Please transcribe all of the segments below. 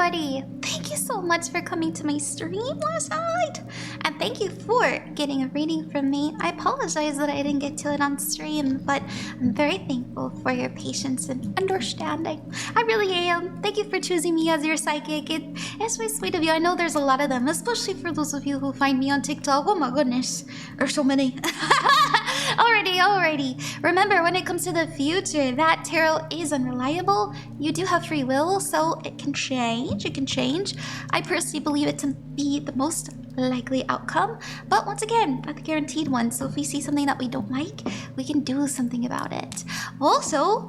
everybody! Thank you so much for coming to my stream last night! And thank you for getting a reading from me. I apologize that I didn't get to it on stream, but I'm very thankful for your patience and understanding. I really am. Thank you for choosing me as your psychic. It's really sweet of you. I know there's a lot of them, especially for those of you who find me on TikTok. Oh my goodness, there's so many. Alrighty. Remember, when it comes to the future, that tarot is unreliable. You do have free will, so it can change. I personally believe it to be the most likely outcome, but once again, not the guaranteed one. So if we see something that we don't like, we can do something about it. Also,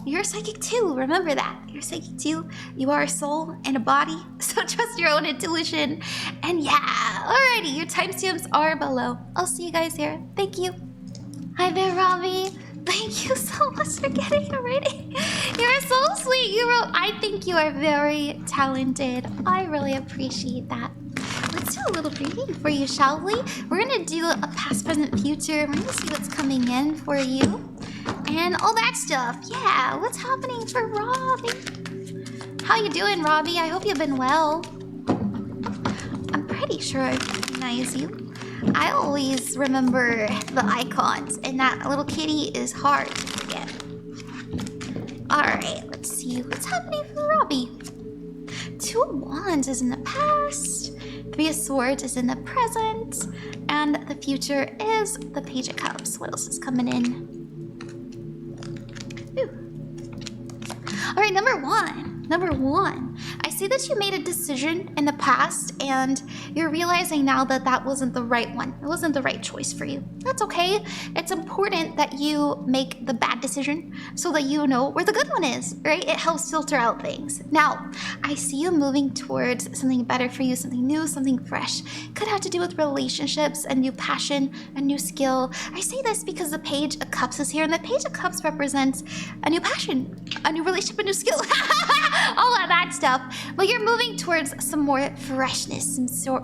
you're psychic too. Remember that. You're psychic too. You are a soul and a body, so trust your own intuition. And yeah, alrighty, your timestamps are below. I'll see you guys here. Thank you. Hi there, Robbie. Thank you so much for getting a reading. You're so sweet. You wrote, I think you are very talented. I really appreciate that. Let's do a little reading for you, shall we? We're gonna do a past, present, future. We're gonna see what's coming in for you and all that stuff. Yeah, what's happening for Robbie? How you doing, Robbie? I hope you've been well. I'm pretty sure I recognize you. I always remember the icons, and that little kitty is hard to forget. Alright, let's see what's happening for Robbie. Two of Wands is in the past, Three of Swords is in the present, and the future is the Page of Cups. What else is coming in? Ooh. Alright, number one. I see that you made a decision in the past and you're realizing now that that wasn't the right one. It wasn't the right choice for you. That's okay. It's important that you make the bad decision so that you know where the good one is, right? It helps filter out things. Now, I see you moving towards something better for you, something new, something fresh. Could have to do with relationships, a new passion, a new skill. I say this because the Page of Cups is here, and the Page of Cups represents a new passion, a new relationship, a new skill. All of that stuff. But you're moving towards some more freshness,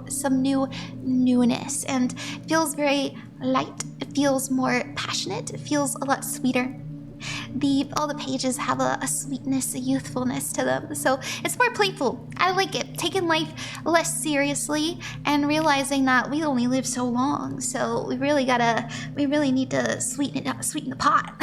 some newness, and it feels very light. It feels more passionate. It feels a lot sweeter. All the pages have a sweetness, a youthfulness to them. So it's more playful. I like it. Taking life less seriously and realizing that we only live so long. So we really need to sweeten it up, sweeten the pot.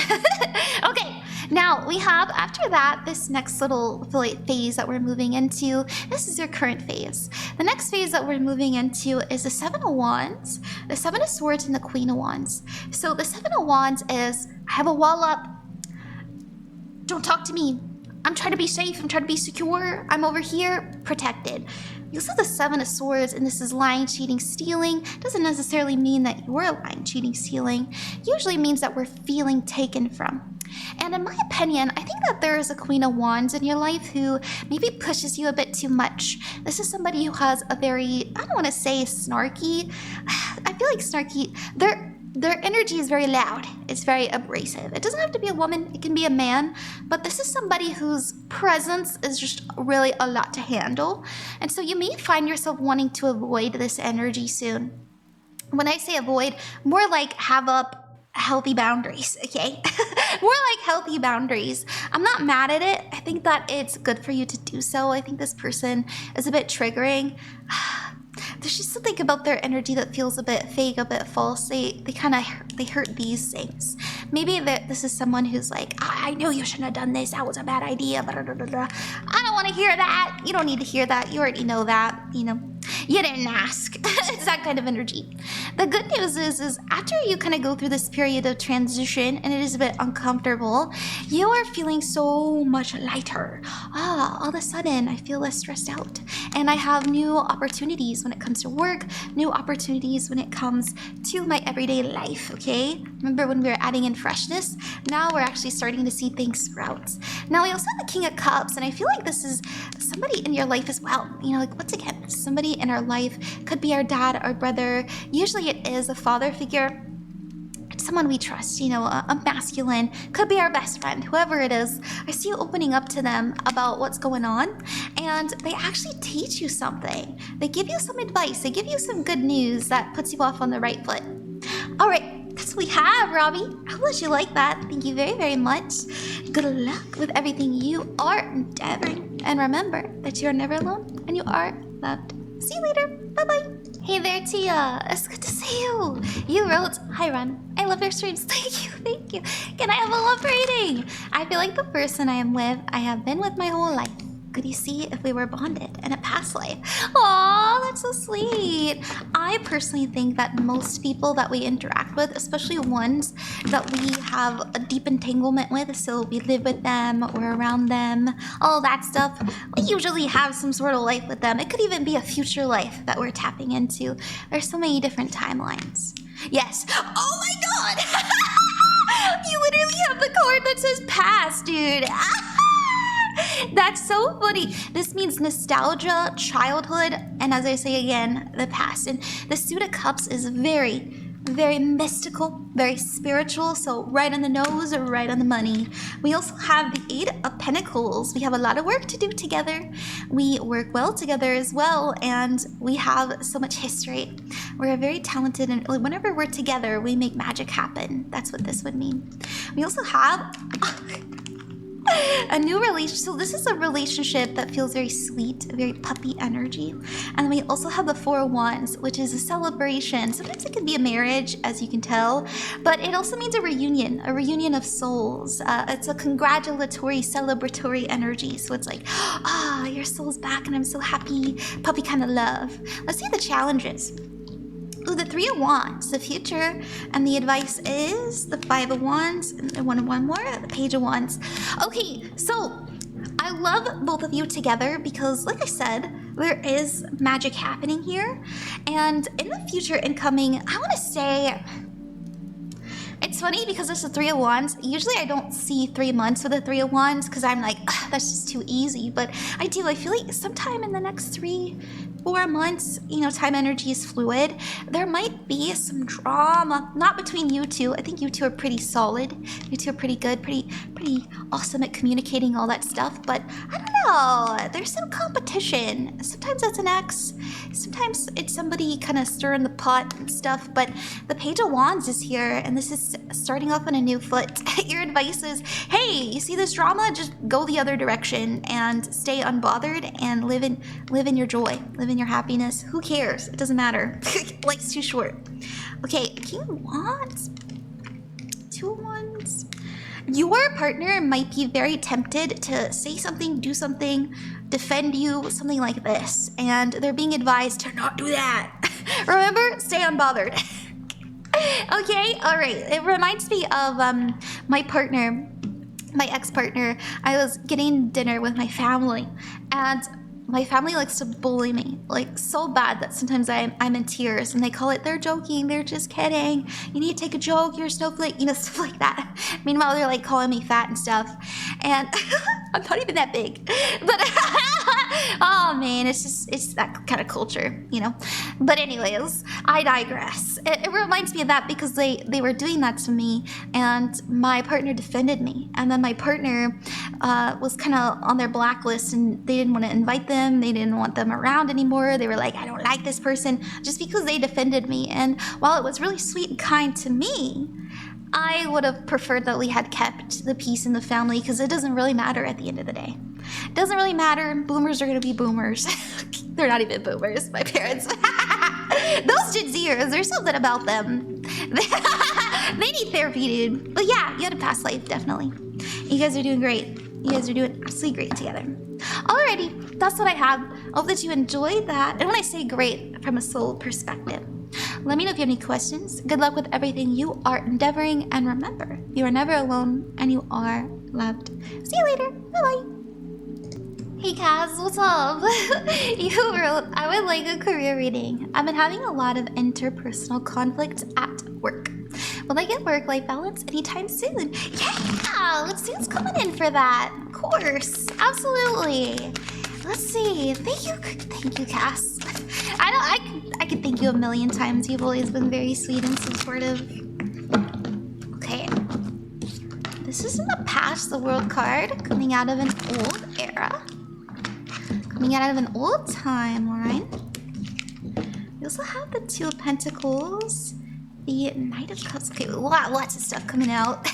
Okay. Now we have, after that, this next little phase that we're moving into. This is your current phase. The next phase that we're moving into is the Seven of Wands, the Seven of Swords, and the Queen of Wands. So the Seven of Wands is, I have a wall up. Don't talk to me. I'm trying to be safe. I'm trying to be secure. I'm over here, protected. You also have the Seven of Swords, and this is lying, cheating, stealing. Doesn't necessarily mean that you're lying, cheating, stealing. Usually means that we're feeling taken from. And in my opinion, I think that there is a Queen of Wands in your life who maybe pushes you a bit too much. This is somebody who has a very, I don't want to say snarky. I feel like snarky. Their energy is very loud. It's very abrasive. It doesn't have to be a woman. It can be a man. But this is somebody whose presence is just really a lot to handle. And so you may find yourself wanting to avoid this energy soon. When I say avoid, more like have up healthy boundaries, okay? More like healthy boundaries. I'm not mad at it. I think that it's good for you to do so. I think this person is a bit triggering. There's just something about their energy that feels a bit fake, a bit false. They hurt these things. Maybe this is someone who's like, I knew you shouldn't have done this. That was a bad idea. Blah, blah, blah, blah. I don't want to hear that. You don't need to hear that. You already know that. You didn't ask. It's that kind of energy. The good news is after you kind of go through this period of transition and it is a bit uncomfortable, you are feeling so much lighter. All of a sudden I feel less stressed out, and I have new opportunities when it comes to work, new opportunities when it comes to my everyday life, okay? Remember when we were adding in freshness? Now we're actually starting to see things sprout. Now we also have the King of Cups, and I feel like this is somebody in your life as well. Like once again, somebody in our life. Could be our dad, our brother. Usually it is a father figure. It's someone we trust, a masculine. Could be our best friend, whoever it is. I see you opening up to them about what's going on, and they actually teach you something. They give you some advice. They give you some good news that puts you off on the right foot. All right, that's what we have, Robbie. How much you like that? Thank you very, very much. Good luck with everything you are endeavoring. and remember that you are never alone and you are loved. See you later. Bye-bye. Hey there, Teah. It's good to see you. You wrote, "Hi, Ron. I love your streams." Thank you, thank you. Can I have a love rating? I feel like the person I am with, I have been with my whole life. Could you see if we were bonded in a past life? Aw, that's so sweet. I personally think that most people that we interact with, especially ones that we have a deep entanglement with, so we live with them, we're around them, all that stuff, we usually have some sort of life with them. It could even be a future life that we're tapping into. There's so many different timelines. Yes. Oh my god! You literally have the card that says past, dude. That's so funny. This means nostalgia, childhood, and as I say again, the past. And the Suit of Cups is very, very mystical, very spiritual, so right on the nose or right on the money. We also have the Eight of Pentacles. We have a lot of work to do together. We work well together as well, and we have so much history. We're very talented, and whenever we're together, we make magic happen. That's what this would mean. We also have a new relationship. So this is a relationship that feels very sweet, very puppy energy. And we also have the Four of Wands, which is a celebration. Sometimes it can be a marriage, as you can tell, but it also means a reunion of souls. It's a congratulatory, celebratory energy. So it's like, ah, your soul's back and I'm so happy, puppy kind of love. Let's see the challenges. Ooh, the Three of Wands, the future, and the advice is the Five of Wands, and one more, the Page of Wands. Okay, so I love both of you together because, like I said, there is magic happening here. And in the future incoming, I want to say, it's funny because it's the Three of Wands. Usually I don't see 3 months with the Three of Wands because I'm like, that's just too easy. But I do. I feel like sometime in the next 3-4 months, you know, time energy is fluid. There might be some drama, not between you two. I think you two are pretty solid. You two are pretty good, pretty awesome at communicating all that stuff. But I don't know. There's some competition. Sometimes that's an ex. Sometimes it's somebody kind of stirring the pot and stuff. But the Page of Wands is here, and this is starting off on a new foot. Your advice is, hey, you see this drama? Just go the other direction and stay unbothered and live in your joy, live in your happiness. Who cares? It doesn't matter. Life's too short. Okay, King of Wands, Two of Wands. Your partner might be very tempted to say something, do something, defend you, something like this, and they're being advised to not do that. Remember, stay unbothered. Okay, all right. It reminds me of my partner, my ex-partner. I was getting dinner with my family, and my family likes to bully me, like so bad that sometimes I'm in tears, and they call it, they're joking, they're just kidding, you need to take a joke, you're a snowflake, you know, stuff like that. Meanwhile, they're like calling me fat and stuff, and I'm not even that big, but oh man, it's that kind of culture, you know. But anyways, I digress. It reminds me of that because they were doing that to me, and my partner defended me, and then my partner was kind of on their blacklist, and they didn't want to invite them. They didn't want them around anymore. They were like, I don't like this person, just because they defended me. And while it was really sweet and kind to me, I would have preferred that we had kept the peace in the family, because it doesn't really matter at the end of the day. It doesn't really matter. Boomers are going to be boomers. They're not even boomers, my parents. Those Gen Zers, there's something about them. They need therapy, dude. But yeah, you had a past life, definitely. You guys are doing great. You guys are doing absolutely great together. Alrighty, that's what I have. I hope that you enjoyed that. And when I say great, from a soul perspective, let me know if you have any questions. Good luck with everything you are endeavoring. And remember, you are never alone and you are loved. See you later. Bye-bye. Hey Kaz, what's up? You wrote, I would like a career reading. I've been having a lot of interpersonal conflict at work. Will I get work-life balance anytime soon? Yeah, let's see what's coming in for that. Of course, absolutely. Let's see. Thank you, Cass. I could thank you a million times. You've always been very sweet and supportive. Okay. This is in the past, the World card, coming out of an old era. Coming out of an old timeline. We also have the Two of Pentacles, the Knight of Cups. Okay, lots of stuff coming out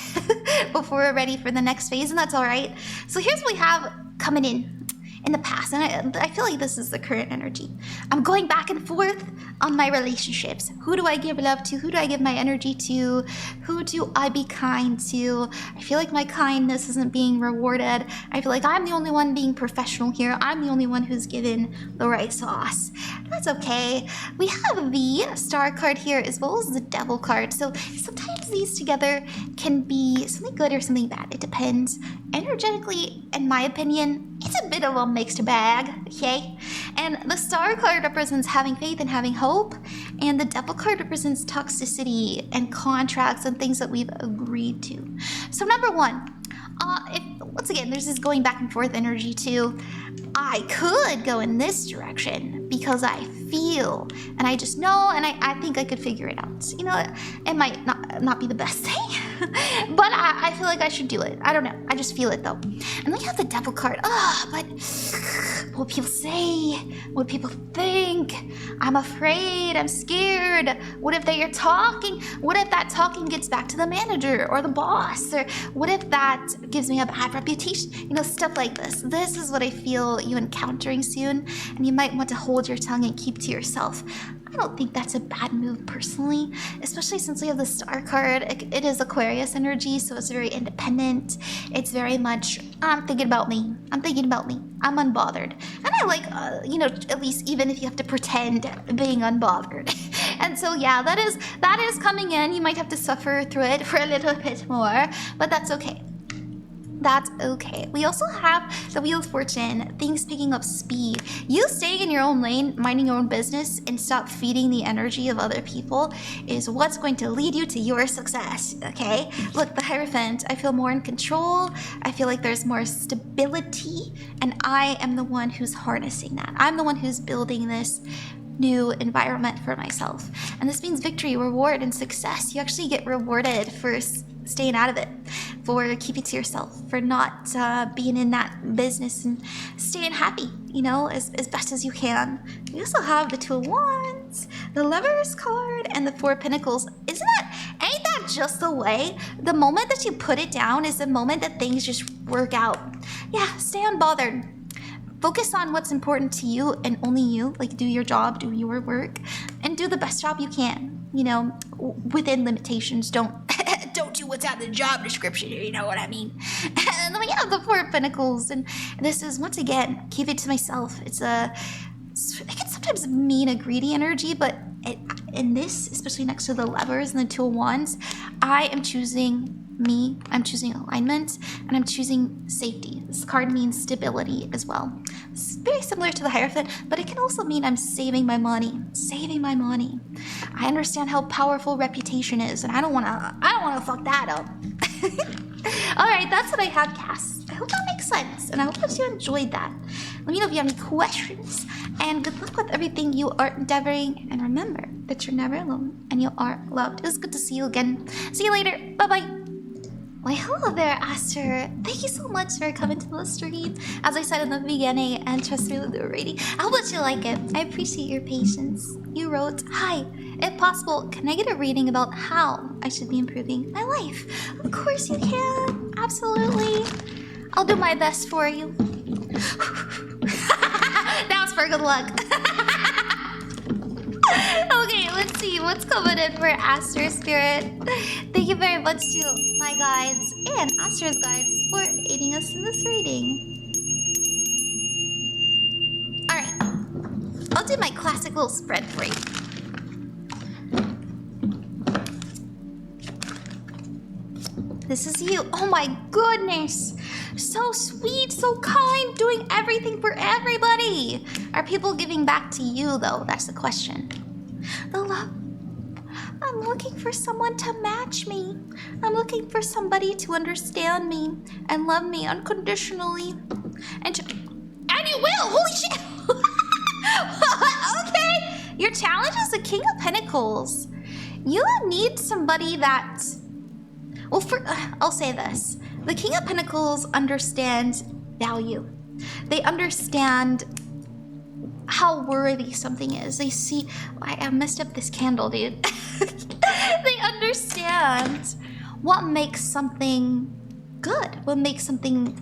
before we're ready for the next phase, and that's all right. So here's what we have coming in. in the past, and I feel like this is the current energy. I'm going back and forth on my relationships. Who do I give love to? Who do I give my energy to? Who do I be kind to? I feel like my kindness isn't being rewarded. I feel like I'm the only one being professional here. I'm the only one who's given the right sauce. That's okay. We have the Star card here as well as the Devil card. So sometimes these together can be something good or something bad. It depends. Energetically, in my opinion, it's a bit of a mixed bag, okay? And the Star card represents having faith and having hope, and the Devil card represents toxicity and contracts and things that we've agreed to. So number one, once again, there's this going back and forth energy too. I could go in this direction because I feel and I just know and I think I could figure it out. You know, it might not be the best thing, but I feel like I should do it. I don't know. I just feel it though. And then you have the Devil card. But what people say, what people think, I'm afraid, I'm scared. What if they are talking? What if that talking gets back to the manager or the boss? Or what if that gives me a bad reputation? You know, stuff like this. This is what I feel you encountering soon, and you might want to hold your tongue and keep to yourself. I don't think that's a bad move personally, especially since we have the Star card. It is Aquarius energy, so it's very independent. It's very much, I'm thinking about me. I'm thinking about me. I'm unbothered. And I like, at least even if you have to pretend being unbothered. And so, yeah, that is coming in. You might have to suffer through it for a little bit more, but that's okay. That's okay. We also have the Wheel of Fortune, things picking up speed. You staying in your own lane, minding your own business, and stop feeding the energy of other people is what's going to lead you to your success, okay? Look, the Hierophant, I feel more in control. I feel like there's more stability, and I am the one who's harnessing that. I'm the one who's building this new environment for myself. And this means victory, reward, and success. You actually get rewarded for staying out of it, for keeping to yourself, for not being in that business and staying happy, as best as you can. We also have the Two of Wands, the Lovers card, and the Four of Pentacles. Ain't that just the way? The moment that you put it down is the moment that things just work out. Yeah, stay unbothered. Focus on what's important to you and only you. Like, do your job, do your work, and do the best job you can, within limitations. Don't do what's on the job description, you know what I mean? And then we have the Four of Pentacles, and this is, once again, keep it to myself. It can sometimes mean a greedy energy, but in this, especially next to the Lovers and the Two of Wands, I am choosing me, I'm choosing alignment, and I'm choosing safety. This card means stability as well. It's very similar to the Hierophant, but it can also mean I'm saving my money. I understand how powerful reputation is, and I don't wanna fuck that up. Alright, that's what I have, Cass. I hope that makes sense, and I hope that you enjoyed that. Let me know if you have any questions, and good luck with everything you are endeavoring, and remember that you're never alone, and you are loved. It was good to see you again. See you later. Bye-bye. Well, hello there, Aster. Thank you so much for coming to the stream. As I said in the beginning, and trust me with the reading, I hope that you like it. I appreciate your patience. You wrote, "Hi, if possible, can I get a reading about how I should be improving my life?" Of course you can. Absolutely. I'll do my best for you. That was for good luck. Okay, let's see what's coming in for Aster Spirit. Thank you very much to my guides and Aster's guides for aiding us in this reading. Alright, I'll do my classic little spread for you. This is you. Oh my goodness. So sweet, so kind, doing everything for everybody. Are people giving back to you, though? That's the question. The love. I'm looking for someone to match me. I'm looking for somebody to understand me and love me unconditionally. And you will! Holy shit! Okay! Your challenge is the King of Pentacles. You need somebody that... Well, I'll say this. The King of Pentacles understands value. They understand how worthy something is. They see, I messed up this candle, dude. They understand what makes something good, what makes something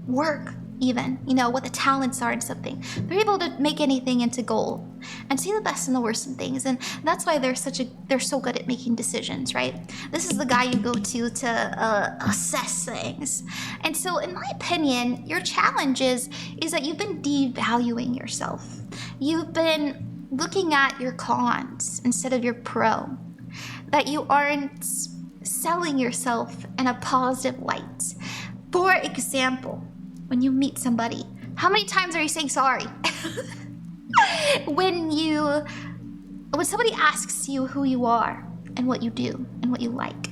work. even, you know, what the talents are in something. They're able to make anything into gold and see the best and the worst in things. And that's why they're so good at making decisions, right? This is the guy you go to assess things. And so in my opinion, your challenge is that you've been devaluing yourself. You've been looking at your cons instead of your pro. That you aren't selling yourself in a positive light. For example, when you meet somebody, how many times are you saying sorry? When somebody asks you who you are and what you do and what you like,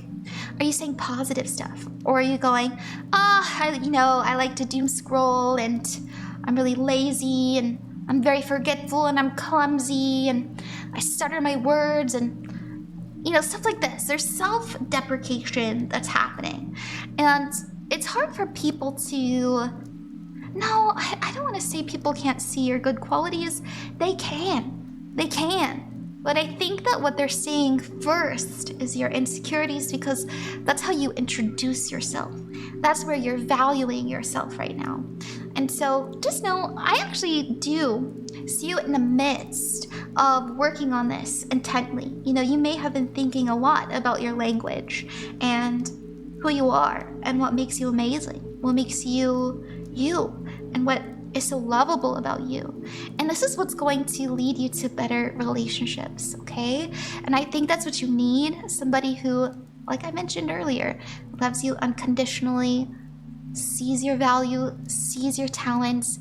are you saying positive stuff? Or are you going, I like to doom scroll and I'm really lazy and I'm very forgetful and I'm clumsy and I stutter my words and stuff like this. There's self-deprecation that's happening. And it's hard for people to... No, I don't want to say people can't see your good qualities. They can. They can. But I think that what they're seeing first is your insecurities, because that's how you introduce yourself. That's where you're valuing yourself right now. And so just know, I actually do see you in the midst of working on this intently. You may have been thinking a lot about your language and who you are and what makes you amazing, what makes you you, and what is so lovable about you. And this is what's going to lead you to better relationships, okay? And I think that's what you need. Somebody who, like I mentioned earlier, loves you unconditionally, sees your value, sees your talents,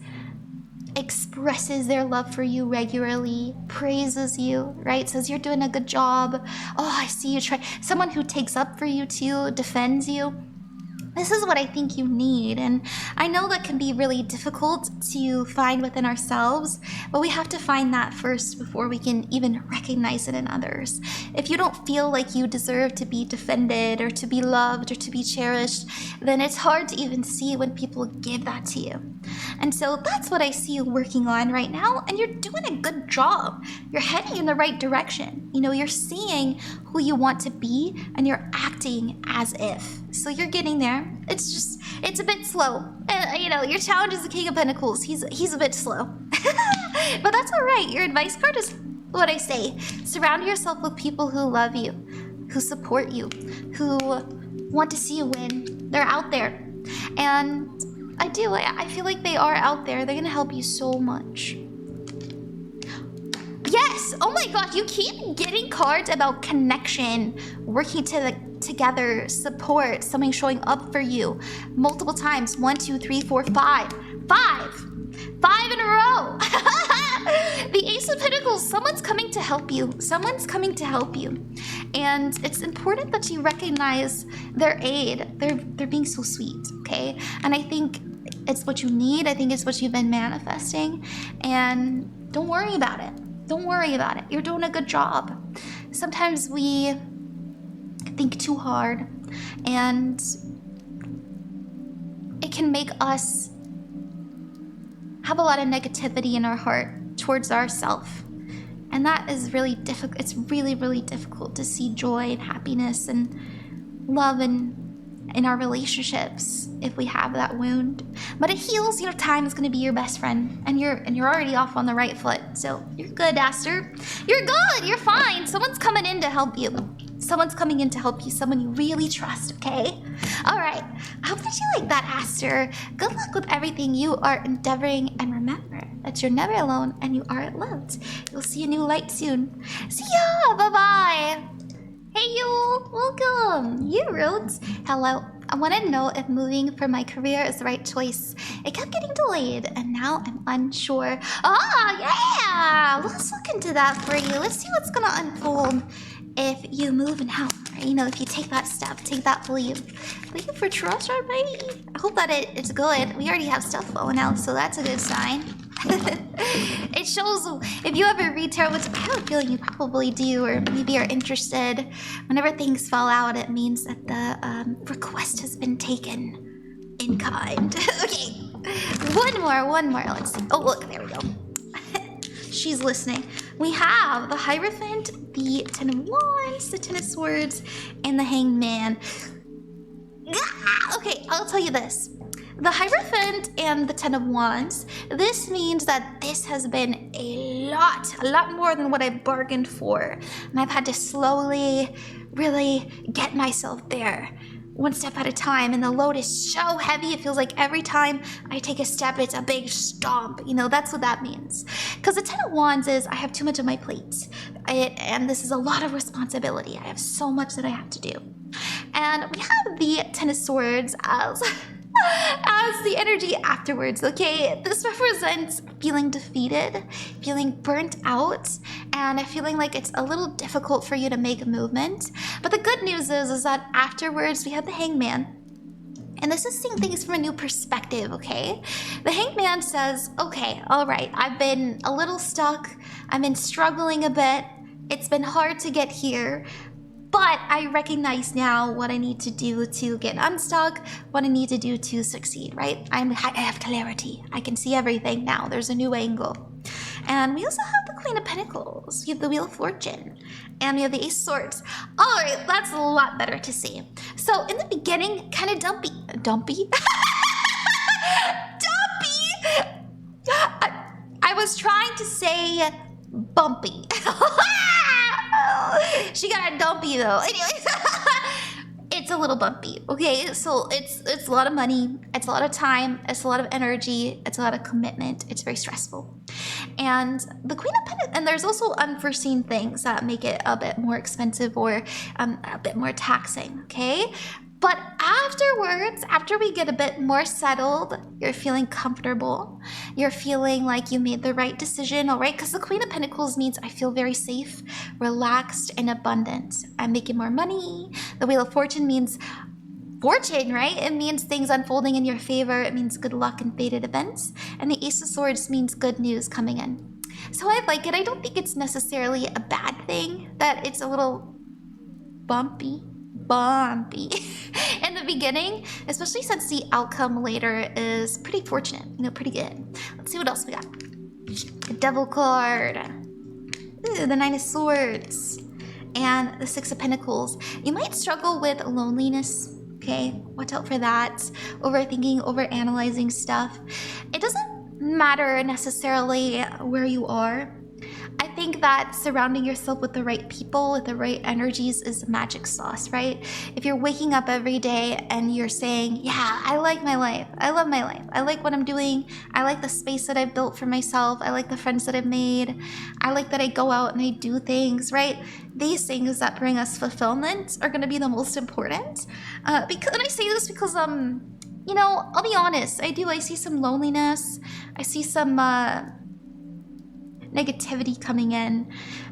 expresses their love for you regularly, praises you, right? Says you're doing a good job. Oh, I see you try. Someone who takes up for you too, defends you. This is what I think you need. And I know that can be really difficult to find within ourselves, but we have to find that first before we can even recognize it in others. If you don't feel like you deserve to be defended or to be loved or to be cherished, then it's hard to even see when people give that to you. And so that's what I see you working on right now, and you're doing a good job. You're heading in the right direction. You're seeing who you want to be and you're acting as if. So you're getting there. It's a bit slow. And your challenge is the King of Pentacles. He's a bit slow. But that's all right. Your advice card is what I say. Surround yourself with people who love you, who support you, who want to see you win. They're out there. And I feel like they are out there. They're gonna help you so much. Yes! Oh my god, you keep getting cards about connection, working together, support, something showing up for you multiple times. 1, 2, 3, 4, 5. 5 in a row. The Ace of Pentacles, someone's coming to help you. Someone's coming to help you. And it's important that you recognize their aid. They're being so sweet, okay? And I think it's what you need. I think it's what you've been manifesting. And don't worry about it. Don't worry about it. You're doing a good job. Sometimes we think too hard, and it can make us have a lot of negativity in our heart towards ourselves. And that is really difficult. It's really, really difficult to see joy and happiness and love in our relationships if we have that wound. But it heals. Time is going to be your best friend, and you're already off on the right foot. So you're good, Aster. You're good. You're fine. Someone's coming in to help you. Someone's coming in to help you. Someone you really trust. Okay. All right. I hope that you like that, Aster. Good luck with everything you are endeavoring, and remember that you're never alone and you are loved. You'll see a new light soon. See ya. Bye bye. Hey you, welcome. You Rhodes. Hello. I want to know if moving for my career is the right choice. It kept getting delayed and now I'm unsure. Yeah! Let's look into that for you. Let's see what's gonna unfold if you move and help. If you take that step, take that leap. Thank you for trust, right? I hope that it's good. We already have stuff flowing out, so that's a good sign. It shows if you ever read tarot, which I have a feeling you probably do, or maybe are interested. Whenever things fall out, it means that the request has been taken in kind. Okay, one more. Let's see. Oh, look, there we go. She's listening. We have the Hierophant, the Ten of Wands, the Ten of Swords, and the Hanged Man. Okay, I'll tell you this. the Hierophant and the Ten of Wands, this means that this has been a lot more than what I bargained for. And I've had to slowly, really get myself there, one step at a time. And the load is so heavy, it feels like every time I take a step, it's a big stomp. You know, that's what that means. Because the Ten of Wands is, I have too much on my plate. And this is a lot of responsibility. I have so much that I have to do. And we have the Ten of Swords as the energy afterwards, okay? This represents feeling defeated, feeling burnt out, and feeling like it's a little difficult for you to make a movement. But the good news is that afterwards we have the Hangman. And this is seeing things from a new perspective, okay? The Hangman says, okay, all right, I've been a little stuck. I've been struggling a bit. It's been hard to get here. But I recognize now what I need to do to get unstuck, what I need to do to succeed, right? I have clarity. I can see everything now. There's a new angle. And we also have the Queen of Pentacles. We have the Wheel of Fortune. And we have the Ace of Swords. All right, that's a lot better to see. So in the beginning, kind of dumpy. Dumpy? I was trying to say bumpy. She got a dumpy though. Anyways, it's a little bumpy, okay? So it's a lot of money, it's a lot of time, it's a lot of energy, it's a lot of commitment. It's very stressful. And the Queen of Pentacles, and there's also unforeseen things that make it a bit more expensive or a bit more taxing, okay? But afterwards, after we get a bit more settled, you're feeling comfortable. You're feeling like you made the right decision, all right? Because the Queen of Pentacles means I feel very safe, relaxed, and abundant. I'm making more money. The Wheel of Fortune means fortune, right? It means things unfolding in your favor. It means good luck and fated events. And the Ace of Swords means good news coming in. So I like it. I don't think it's necessarily a bad thing that it's a little bumpy in the beginning, especially since the outcome later is pretty fortunate, you know, pretty good. Let's see what else we got. The Devil card. Ooh, the Nine of Swords. And the Six of Pentacles. You might struggle with loneliness, okay? Watch out for that. Overthinking, overanalyzing stuff. It doesn't matter necessarily where you are. I think that surrounding yourself with the right people, with the right energies is the magic sauce, right? If you're waking up every day and you're saying, yeah, I like my life. I love my life. I like what I'm doing. I like the space that I've built for myself. I like the friends that I've made. I like that I go out and I do things, right? These things that bring us fulfillment are going to be the most important. And I say this because, you know, I'll be honest. I see some loneliness. I see some, negativity coming in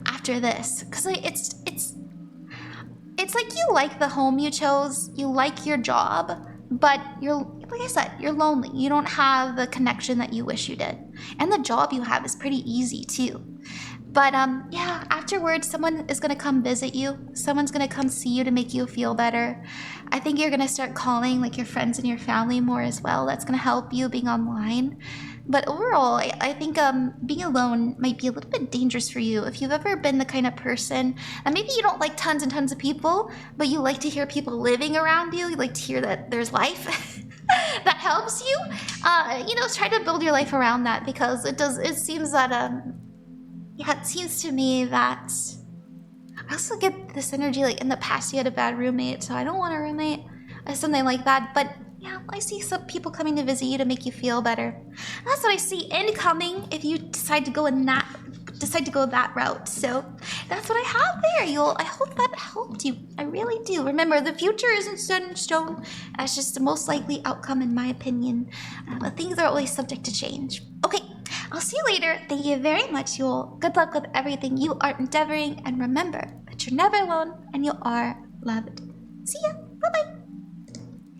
after this, because it's like you like the home you chose, you like your job, but you're, like I said, you're lonely. You don't have the connection that you wish you did, and the job you have is pretty easy too. But yeah, afterwards someone is gonna come visit you. Someone's gonna come see you to make you feel better. I think you're gonna start calling like your friends and your family more as well. That's gonna help you being online. But overall, I think being alone might be a little bit dangerous for you. If you've ever been the kind of person, and maybe you don't like tons and tons of people, but you like to hear people living around you. You like to hear that there's life that helps you. You know, try to build your life around that, because it seems that, yeah, it seems to me that I also get this energy like in the past you had a bad roommate, so I don't want a roommate or something like that. But yeah, I see some people coming to visit you to make you feel better. That's what I see incoming if you decide to go that route. So that's what I have there. I hope that helped you. I really do. Remember, the future isn't set in stone. That's just the most likely outcome in my opinion. But things are always subject to change. Okay, I'll see you later. Thank you very much, Yule. Good luck with everything you are endeavoring, and remember that you're never alone and you are loved. See ya. Bye-bye.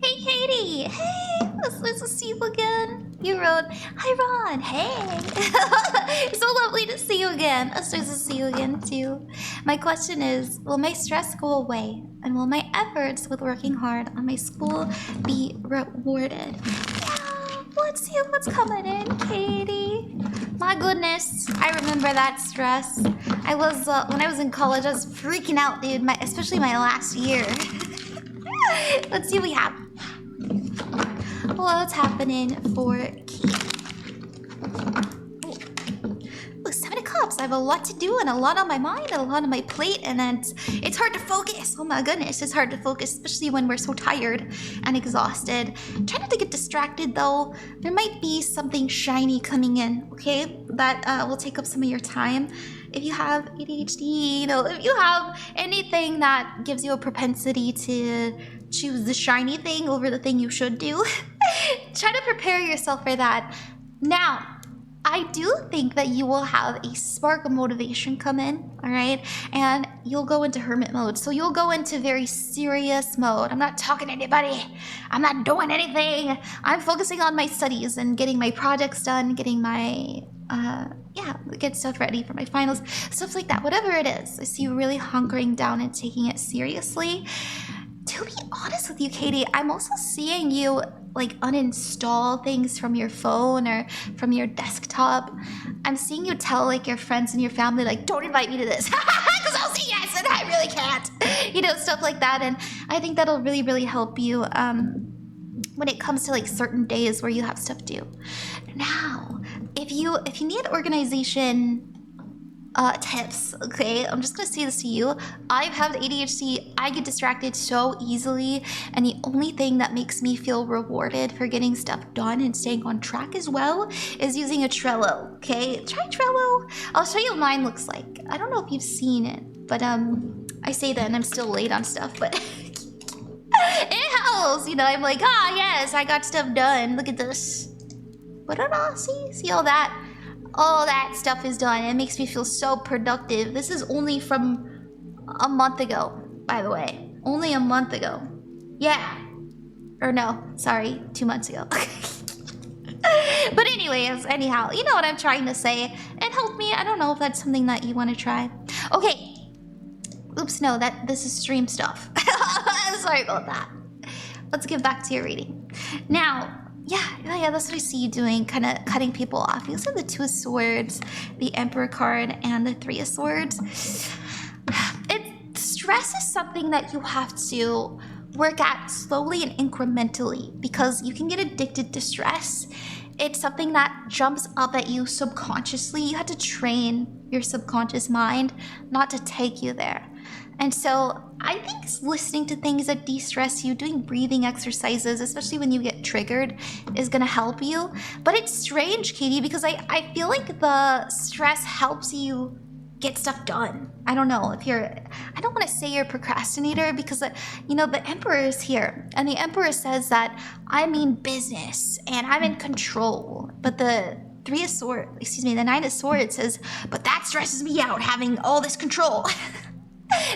Hey, Katie! Hey! It's nice to see you again. You wrote, hi, Ron. Hey! So lovely to see you again. It's nice to see you again, too. My question is, will my stress go away? And will my efforts with working hard on my school be rewarded? Yeah, let's see what's coming in, Katie. My goodness, I remember that stress. I was, when I was in college, I was freaking out, dude. Especially my last year. Let's see what we have. what's happening for Katie? Oh, 7 of Cups. I have a lot to do and a lot on my mind and a lot on my plate, and it's hard to focus. Oh my goodness, it's hard to focus, especially when we're so tired and exhausted. Try not to get distracted though. There might be something shiny coming in, okay? That will take up some of your time. If you have ADHD, you know, if you have anything that gives you a propensity to choose the shiny thing over the thing you should do, try to prepare yourself for that. Now, I do think that you will have a spark of motivation come in, all right? And you'll go into hermit mode. So you'll go into very serious mode. I'm not talking to anybody. I'm not doing anything. I'm focusing on my studies and getting my projects done, getting my, get stuff ready for my finals, stuff like that. Whatever it is, I see you really hunkering down and taking it seriously. To be honest with you, Katie, I'm also seeing you like uninstall things from your phone or from your desktop. I'm seeing you tell like your friends and your family, like, don't invite me to this because I'll say yes and I really can't, you know, stuff like that. And I think that'll really, really help you when it comes to like certain days where you have stuff due. Now, if you need organization tips, okay, I'm just gonna say this to you. I have ADHD. I get distracted so easily, and the only thing that makes me feel rewarded for getting stuff done and staying on track as well is using a Trello. Okay, try Trello. I'll show you what mine looks like. I don't know if you've seen it, but I say that and I'm still late on stuff, but it helps, you know. I'm like, yes, I got stuff done. Look at this. But see all that. All that stuff is done. It makes me feel so productive. This is only from a month ago, by the way. Only a month ago. Yeah. Or no, sorry, 2 months ago. But anyways, anyhow, you know what I'm trying to say. It helped me. I don't know if that's something that you want to try. Okay. Oops, no, this is stream stuff. Sorry about that. Let's get back to your reading. Now, yeah, that's what I see you doing, kind of cutting people off. You also have the 2 of Swords, the Emperor card, and the 3 of Swords. Stress is something that you have to work at slowly and incrementally because you can get addicted to stress. It's something that jumps up at you subconsciously. You have to train your subconscious mind not to take you there. And so I think listening to things that de-stress you, doing breathing exercises, especially when you get triggered, is gonna help you. But it's strange, Katie, because I feel like the stress helps you get stuff done. I don't know if I don't want to say you're a procrastinator because, you know, the Emperor is here. And the Emperor says that I mean business and I'm in control. But the 9 of Swords says, but that stresses me out having all this control.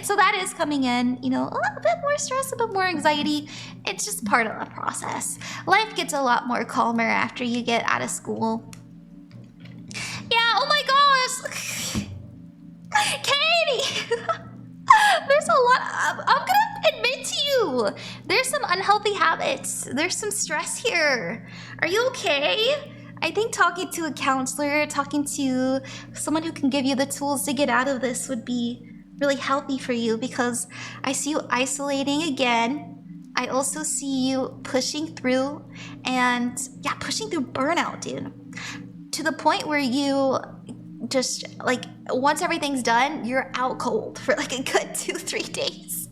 So that is coming in, you know, a little bit more stress, a bit more anxiety. It's just part of the process. Life gets a lot more calmer after you get out of school. Yeah, oh my gosh. Katie! There's a lot, I'm gonna admit to you, there's some unhealthy habits. There's some stress here. Are you okay? I think talking to a counselor, talking to someone who can give you the tools to get out of this would be really healthy for you because I see you isolating again. I also see you pushing through and pushing through burnout, dude. To the point where you just like, once everything's done, you're out cold for like a good 2-3 days.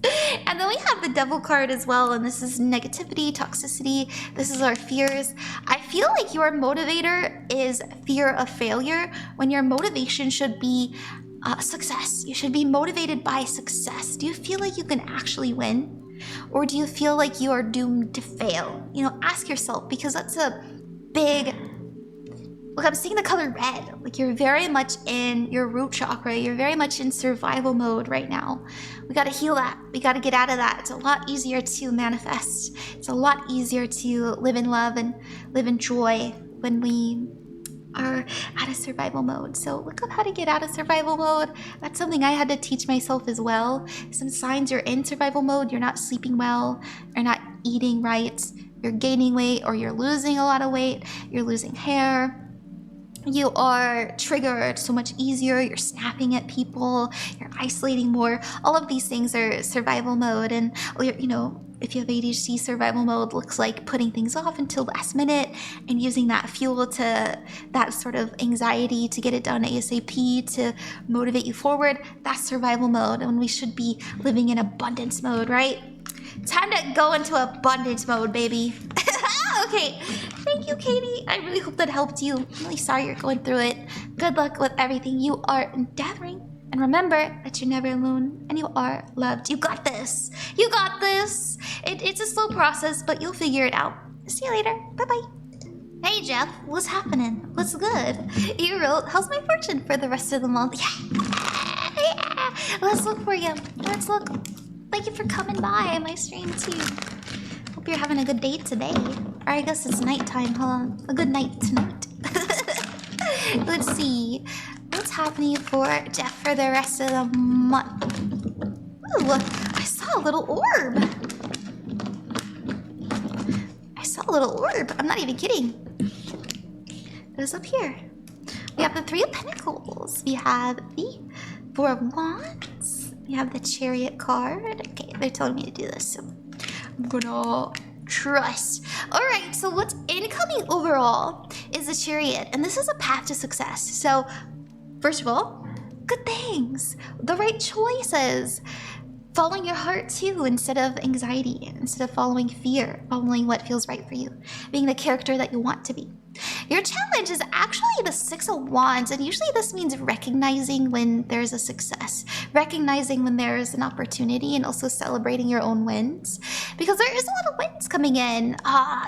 And then we have the Devil card as well, and this is negativity, toxicity. This is our fears. I feel like your motivator is fear of failure when your motivation should be success. You should be motivated by success. Do you feel like you can actually win? Or do you feel like you are doomed to fail? You know, ask yourself, because that's a big... Look, I'm seeing the color red. Like, you're very much in your root chakra. You're very much in survival mode right now. We gotta heal that. We gotta get out of that. It's a lot easier to manifest. It's a lot easier to live in love and live in joy when we are out of survival mode. So look up how to get out of survival mode. That's something I had to teach myself as well. Some signs you're in survival mode. You're not sleeping well. You're not eating right. You're gaining weight, or you're losing a lot of weight. You're losing hair. You are triggered so much easier. You're snapping at people. You're isolating more. All of these things are survival mode. And, you know, if you have ADHD, survival mode looks like putting things off until last minute and using that fuel to that sort of anxiety to get it done ASAP to motivate you forward. That's survival mode, and we should be living in abundance mode, right? Time to go into abundance mode, baby. Okay, thank you, Katie. I really hope that helped you. I'm really sorry you're going through it. Good luck with everything you are endeavoring. And remember that you're never alone and you are loved. You got this. You got this. It's a slow process, but you'll figure it out. See you later. Bye-bye. Hey, Jeff. What's happening? What's good? You wrote, how's my fortune for the rest of the month? Yeah. Let's look for you. Let's look. Thank you for coming by my stream, too. Hope you're having a good day today. Or I guess it's nighttime, huh? A good night tonight. Let's see. What's happening for Jeff for the rest of the month? Ooh, I saw a little orb. I saw a little orb. I'm not even kidding. It was up here. We have the Three of Pentacles. We have the Four of Wands. We have the Chariot card. Okay, they're telling me to do this, so I'm gonna trust. All right, so what's incoming overall is the Chariot, and this is a path to success. So first of all, good things, the right choices, following your heart too instead of anxiety, instead of following fear, following what feels right for you, being the character that you want to be. Your challenge is actually the Six of Wands, and usually this means recognizing when there's a success, recognizing when there's an opportunity, and also celebrating your own wins, because there is a lot of wins coming in.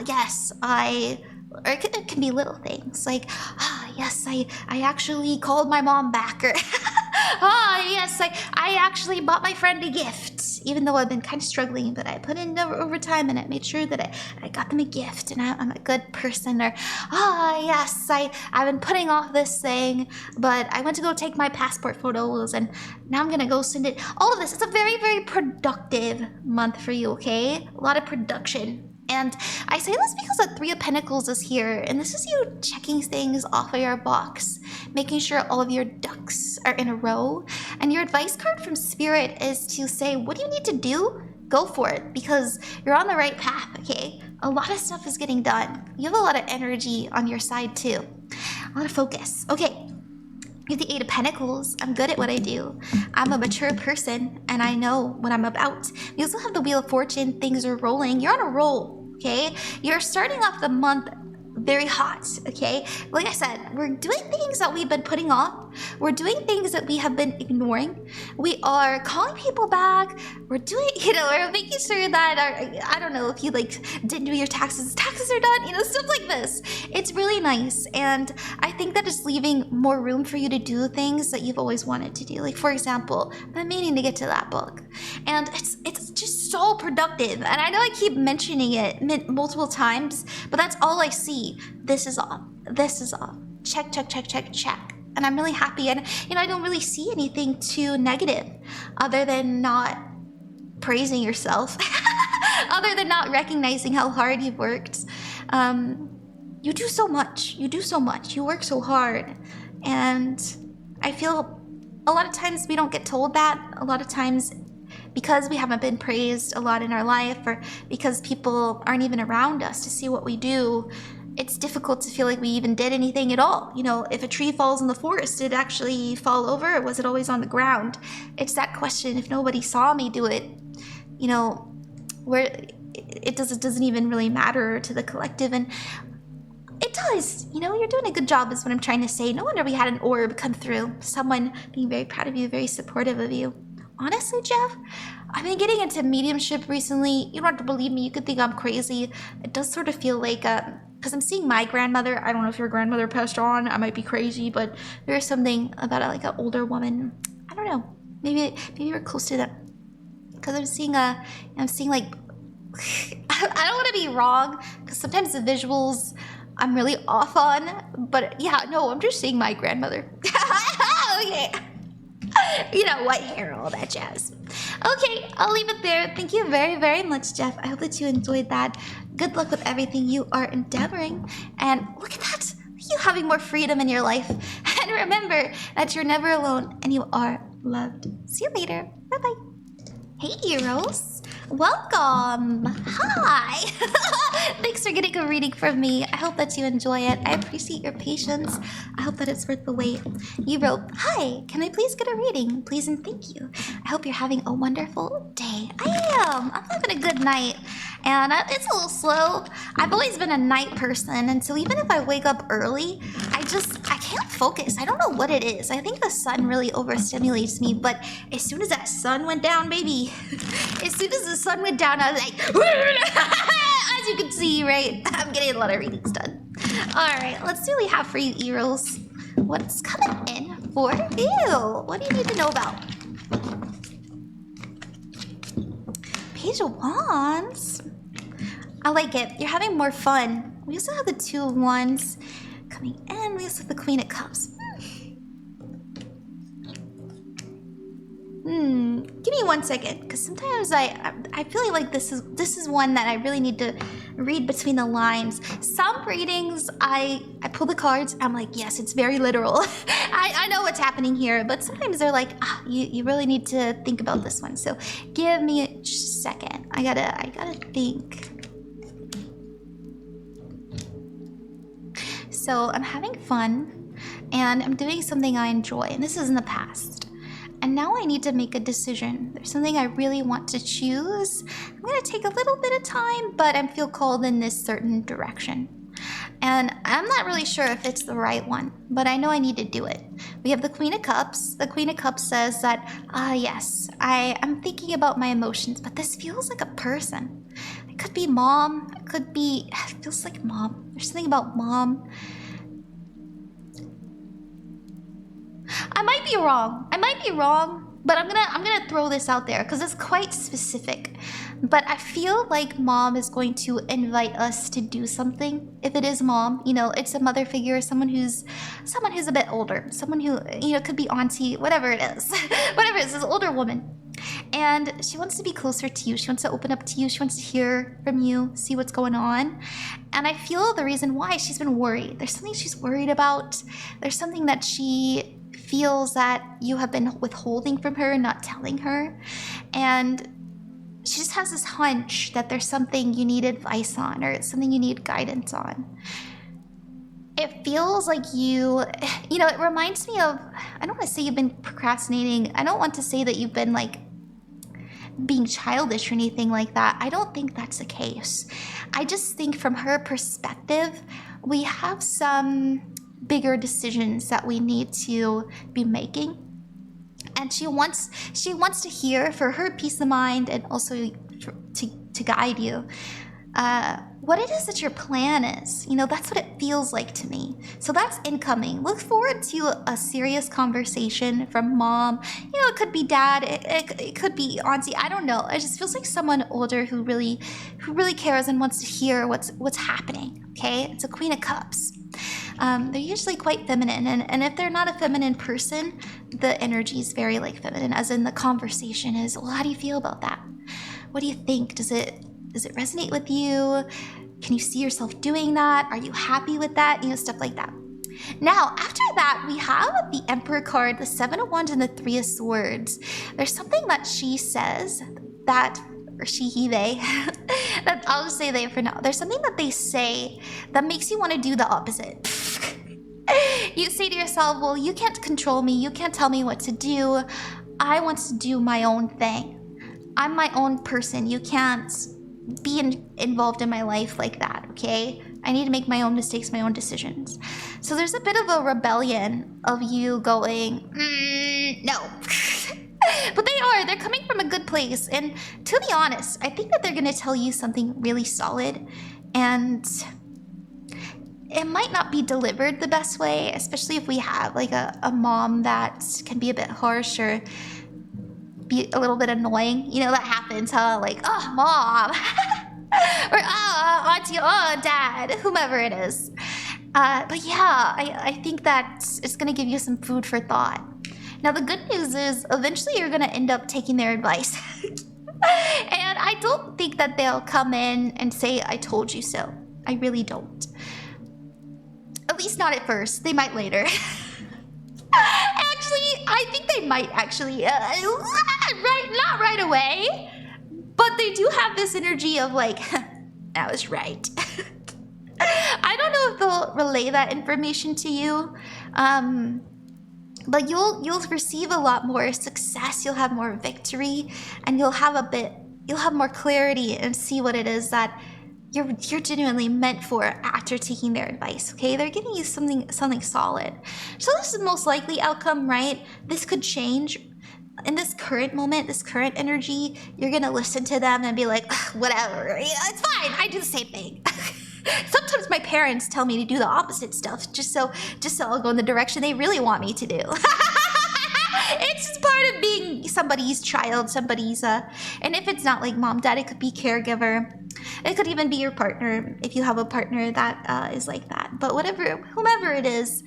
Yes, or it can be little things like, yes, I actually called my mom back, or yes, I actually bought my friend a gift, even though I've been kind of struggling, but I put in overtime and I made sure that I got them a gift and I'm a good person, or yes, I've been putting off this thing, but I went to go take my passport photos and now I'm gonna go send it. All of this, it's a very, very productive month for you, okay? A lot of production. And I say this because the Three of Pentacles is here, and this is you checking things off of your box, making sure all of your ducks are in a row. And your advice card from Spirit is to say, what do you need to do? Go for it, because you're on the right path, okay? A lot of stuff is getting done. You have a lot of energy on your side too. A lot of focus. Okay. You have the Eight of Pentacles. I'm good at what I do. I'm a mature person and I know what I'm about. You also have the Wheel of Fortune. Things are rolling. You're on a roll, okay? You're starting off the month very hot, okay? Like I said, we're doing things that we've been putting off. We're doing things that we have been ignoring. We are calling people back. We're doing, we're making sure that I don't know if you didn't do your taxes. Taxes are done, stuff like this. It's really nice. And I think that it's leaving more room for you to do things that you've always wanted to do. Like, for example, I'm meaning to get to that book. And it's just so productive. And I know I keep mentioning it multiple times, but that's all I see. This is off. This is off. Check, check, check, check, check. And I'm really happy. And, I don't really see anything too negative other than not praising yourself, other than not recognizing how hard you've worked. You do so much. You do so much. You work so hard. And I feel a lot of times we don't get told that. A lot of times because we haven't been praised a lot in our life, or because people aren't even around us to see what we do, it's difficult to feel like we even did anything at all. If a tree falls in the forest, did it actually fall over, or was it always on the ground? It's that question. If nobody saw me do it, where it doesn't even really matter to the collective. And it does. You're doing a good job is what I'm trying to say. No wonder we had an orb come through. Someone being very proud of you, very supportive of you. Honestly, Jeff, I've been getting into mediumship recently. You don't have to believe me. You could think I'm crazy. It does sort of feel like, because I'm seeing my grandmother. I don't know if your grandmother passed on. I might be crazy, but there's something about an older woman. I don't know. Maybe we're close to them. Because I'm seeing I don't want to be wrong, because sometimes the visuals I'm really off on. But yeah, no, I'm just seeing my grandmother. Okay. White hair, all that jazz. Okay, I'll leave it there. Thank you very, very much, Jeff. I hope that you enjoyed that. Good luck with everything you are endeavoring. And look at that. You having more freedom in your life. And remember that you're never alone and you are loved. See you later. Bye-bye. Hey, Eros. Welcome. Hi. Thanks for getting a reading from me. I hope that you enjoy it. I appreciate your patience. I hope that it's worth the wait. You wrote, "Hi, can I please get a reading? Please and thank you. I hope you're having a wonderful day." I am. I'm having a good night. And it's a little slow. I've always been a night person, and so even if I wake up early, I can't focus. I don't know what it is. I think the sun really overstimulates me, but as soon as that sun went down, baby, as soon as the sun went down, I was like, as you can see, right? I'm getting a lot of readings done. All right, let's see what we have for you, Eros. What's coming in for you? What do you need to know about? Page of Wands. I like it. You're having more fun. We also have the Two of Wands coming in. We also have the Queen of Cups. Give me 1 second, because sometimes I feel like this is one that I really need to read between the lines. Some readings I pull the cards, I'm like, yes, it's very literal. I know what's happening here, but sometimes they're like, you really need to think about this one. So give me just a second. I gotta think. So I'm having fun and I'm doing something I enjoy, and this is in the past. And now I need to make a decision. There's something I really want to choose. I'm gonna take a little bit of time, but I feel called in this certain direction. And I'm not really sure if it's the right one, but I know I need to do it. We have the Queen of Cups. The Queen of Cups says that, yes, I'm thinking about my emotions, but this feels like a person. It could be mom, it feels like mom. There's something about mom. I might be wrong, but I'm gonna throw this out there because it's quite specific. But I feel like mom is going to invite us to do something. If it is mom, it's a mother figure, someone who's a bit older, someone who, could be auntie, whatever it is. Whatever it is, this older woman. And she wants to be closer to you. She wants to open up to you. She wants to hear from you, see what's going on. And I feel the reason why she's been worried. There's something she's worried about. There's something that she feels that you have been withholding from her, not telling her. And she just has this hunch that there's something you need advice on, or it's something you need guidance on. It feels like it reminds me of, I don't want to say you've been procrastinating. I don't want to say that you've been like being childish or anything like that. I don't think that's the case. I just think from her perspective, we have some bigger decisions that we need to be making. And she wants to hear, for her peace of mind and also to guide you, what it is that your plan is. That's what it feels like to me. So that's incoming. Look forward to a serious conversation from mom. It could be dad, it could be auntie, I don't know. It just feels like someone older who really cares and wants to hear what's happening, okay? It's a Queen of Cups. They're usually quite feminine, and if they're not a feminine person, the energy is very feminine, as in the conversation is, well, how do you feel about that? What do you think? Does it resonate with you? Can you see yourself doing that? Are you happy with that? Stuff like that. Now, after that, we have the Emperor card, the Seven of Wands, and the Three of Swords. There's something that she says that, or she, he, they, that I'll just say they for now. There's something that they say that makes you want to do the opposite. You say to yourself, well, you can't control me. You can't tell me what to do. I want to do my own thing. I'm my own person. You can't be involved in my life like that, okay? I need to make my own mistakes, my own decisions. So there's a bit of a rebellion of you going, no. But they're coming from a good place. And to be honest, I think that they're going to tell you something really solid. And it might not be delivered the best way, especially if we have a mom that can be a bit harsh or be a little bit annoying. That happens, huh? Oh, mom. Or, auntie, dad, whomever it is. But yeah, I think that it's going to give you some food for thought. Now, the good news is eventually you're going to end up taking their advice. And I don't think that they'll come in and say, I told you so. I really don't. At least not at first. They might later. Actually, I think they might actually. Not right away. But they do have this energy of like, I was right. I don't know if they'll relay that information to you, but you'll receive a lot more success. You'll have more victory, and you'll have more clarity and see what it is that you're genuinely meant for after taking their advice. Okay, they're giving you something solid. So this is the most likely outcome, right? This could change. In this current moment, this current energy, you're gonna listen to them and be like, whatever, it's fine. I do the same thing. Sometimes my parents tell me to do the opposite stuff just so I'll go in the direction they really want me to do. It's just part of being somebody's child, somebody's and if it's not like mom, dad, it could be caregiver. It could even be your partner if you have a partner that is like that. But whomever it is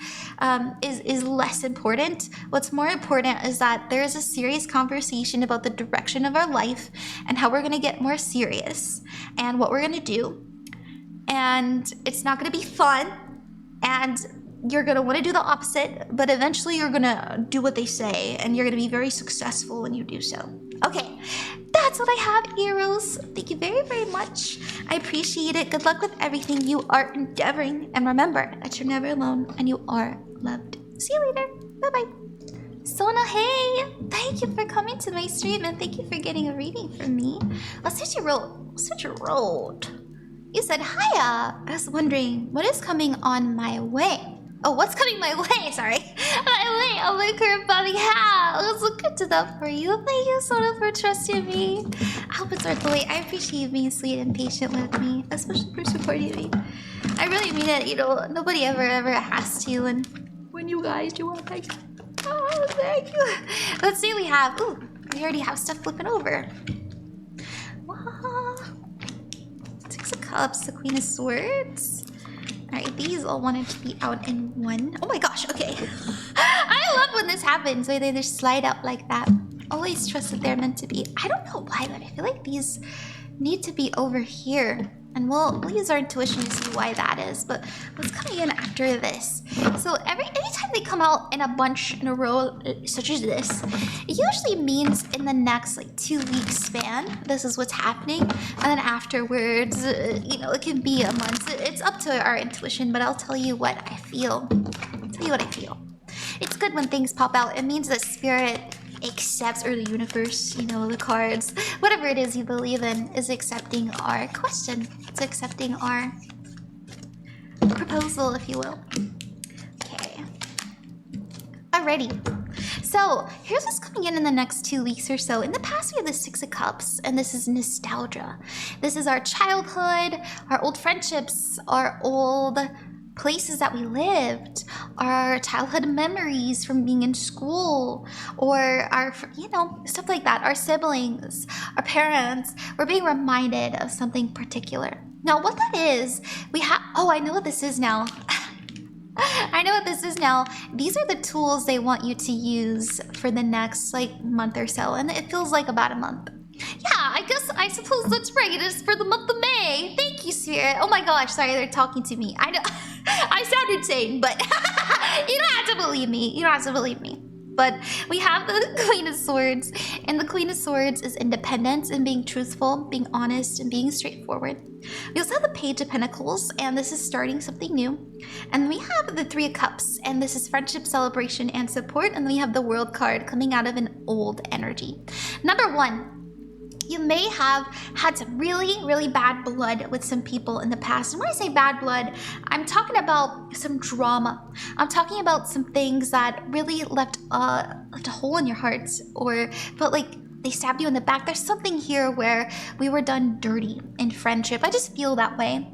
less important. What's more important is that there is a serious conversation about the direction of our life and how we're gonna get more serious and what we're gonna do. And it's not gonna be fun, and you're gonna wanna do the opposite, but eventually you're gonna do what they say, and you're gonna be very successful when you do so. Okay, that's what I have, Eros. Thank you very, very much. I appreciate it. Good luck with everything you are endeavoring, and remember that you're never alone, and you are loved. See you later. Bye-bye. Sona, hey! Thank you for coming to my stream, and thank you for getting a reading from me. Let's switch your road. You said, hiya! I was wondering, what is coming on my way? Oh, what's coming my way? Sorry. My way on my current body house. Let's get to that for you. Thank you, Sona, for trusting me. I hope it's worth the wait. I appreciate you being sweet and patient with me, especially for supporting me. I really mean it. You know, nobody ever has to, and when you guys do, I thank you. Oh, thank you. Let's see what we have. Ooh, we already have stuff flipping over. Wow. Six of Cups, the Queen of Swords. Alright, these all wanted to be out in one. Oh my gosh, okay. I love when this happens, where they just slide out like that. Always trust that they're meant to be. I don't know why, but I feel like these need to be over here. And we'll use our intuition to see why that is. But what's coming in after this? So anytime they come out in a bunch in a row, such as this, it usually means in the next like 2-week span, this is what's happening. And then afterwards, it can be a month. It's up to our intuition, but I'll tell you what I feel. It's good when things pop out. It means that spirit accepts, or the universe, the cards, whatever it is you believe in, is accepting our question. It's accepting our proposal, if you will. Okay. Alrighty. So here's what's coming in the next 2 weeks or so. In the past, we have the Six of Cups, and this is nostalgia. This is our childhood, our old friendships, our old places that we lived, our childhood memories from being in school, or our, stuff like that, our siblings, our parents. We're being reminded of something particular. Now, what that is, I know what this is now. I know what this is now. These are the tools they want you to use for the next, month or so, and it feels like about a month. Yeah, I suppose that's right. It is for the month of May. Thank you, Spirit. Oh my gosh, sorry, they're talking to me. I know, I sound insane, but you don't have to believe me. But we have the Queen of Swords, and the Queen of Swords is independence and being truthful, being honest, and being straightforward. We also have the Page of Pentacles, and this is starting something new. And we have the Three of Cups, and this is friendship, celebration, and support. And then we have the World card coming out of an old energy. Number one, you may have had some really, really bad blood with some people in the past. And when I say bad blood, I'm talking about some drama. I'm talking about some things that really left a hole in your heart, or felt like they stabbed you in the back. There's something here where we were done dirty in friendship. I just feel that way.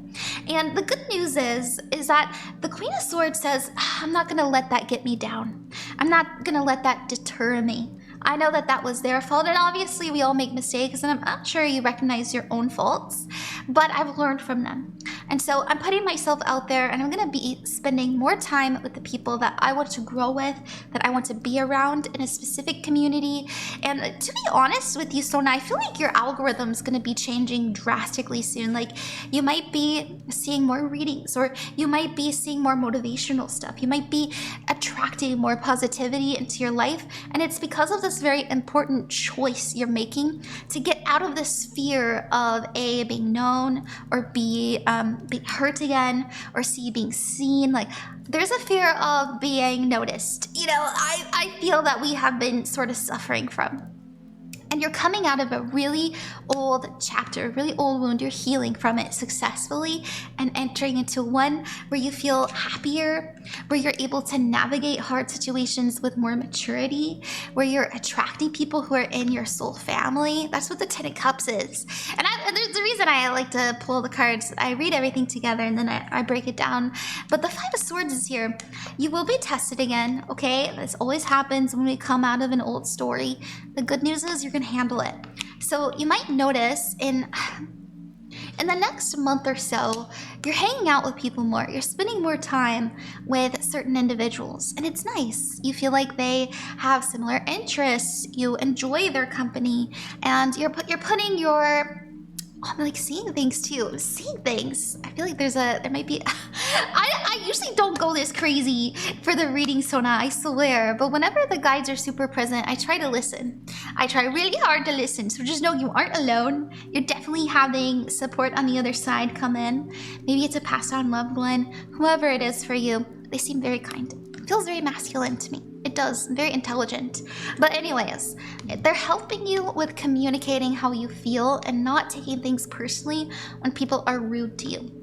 And the good news is that the Queen of Swords says, I'm not gonna let that get me down. I'm not gonna let that deter me. I know that was their fault, and obviously we all make mistakes, and I'm not sure you recognize your own faults, but I've learned from them. And so I'm putting myself out there, and I'm gonna be spending more time with the people that I want to grow with, that I want to be around in a specific community. And to be honest with you, Sona, I feel like your algorithm's gonna be changing drastically soon. Like, you might be seeing more readings, or you might be seeing more motivational stuff. You might be attracting more positivity into your life, and it's because of the this very important choice you're making to get out of this fear of A, being known, or B, being hurt again, or C, being seen. Like, there's a fear of being noticed. You know, I feel that we have been sort of suffering from. And you're coming out of a really old chapter, a really old wound. You're healing from it successfully and entering into one where you feel happier, where you're able to navigate hard situations with more maturity, where you're attracting people who are in your soul family. That's what the Ten of Cups is. And there's the reason I like to pull the cards. I read everything together and then I break it down. But the Five of Swords is here. You will be tested again, okay? This always happens when we come out of an old story. The good news is you're gonna handle it. So you might notice in the next month or so, you're hanging out with people more. You're spending more time with certain individuals, and it's nice. You feel like they have similar interests. You enjoy their company, and you're putting your I'm like seeing things too. Seeing things. I feel like there might be. I usually don't go this crazy for the reading, Sona, I swear. But whenever the guides are super present, I try to listen. I try really hard to listen. So just know you aren't alone. You're definitely having support on the other side come in. Maybe it's a passed on loved one. Whoever it is for you, they seem very kind. It feels very masculine to me. It does, very intelligent. But anyways, they're helping you with communicating how you feel and not taking things personally when people are rude to you.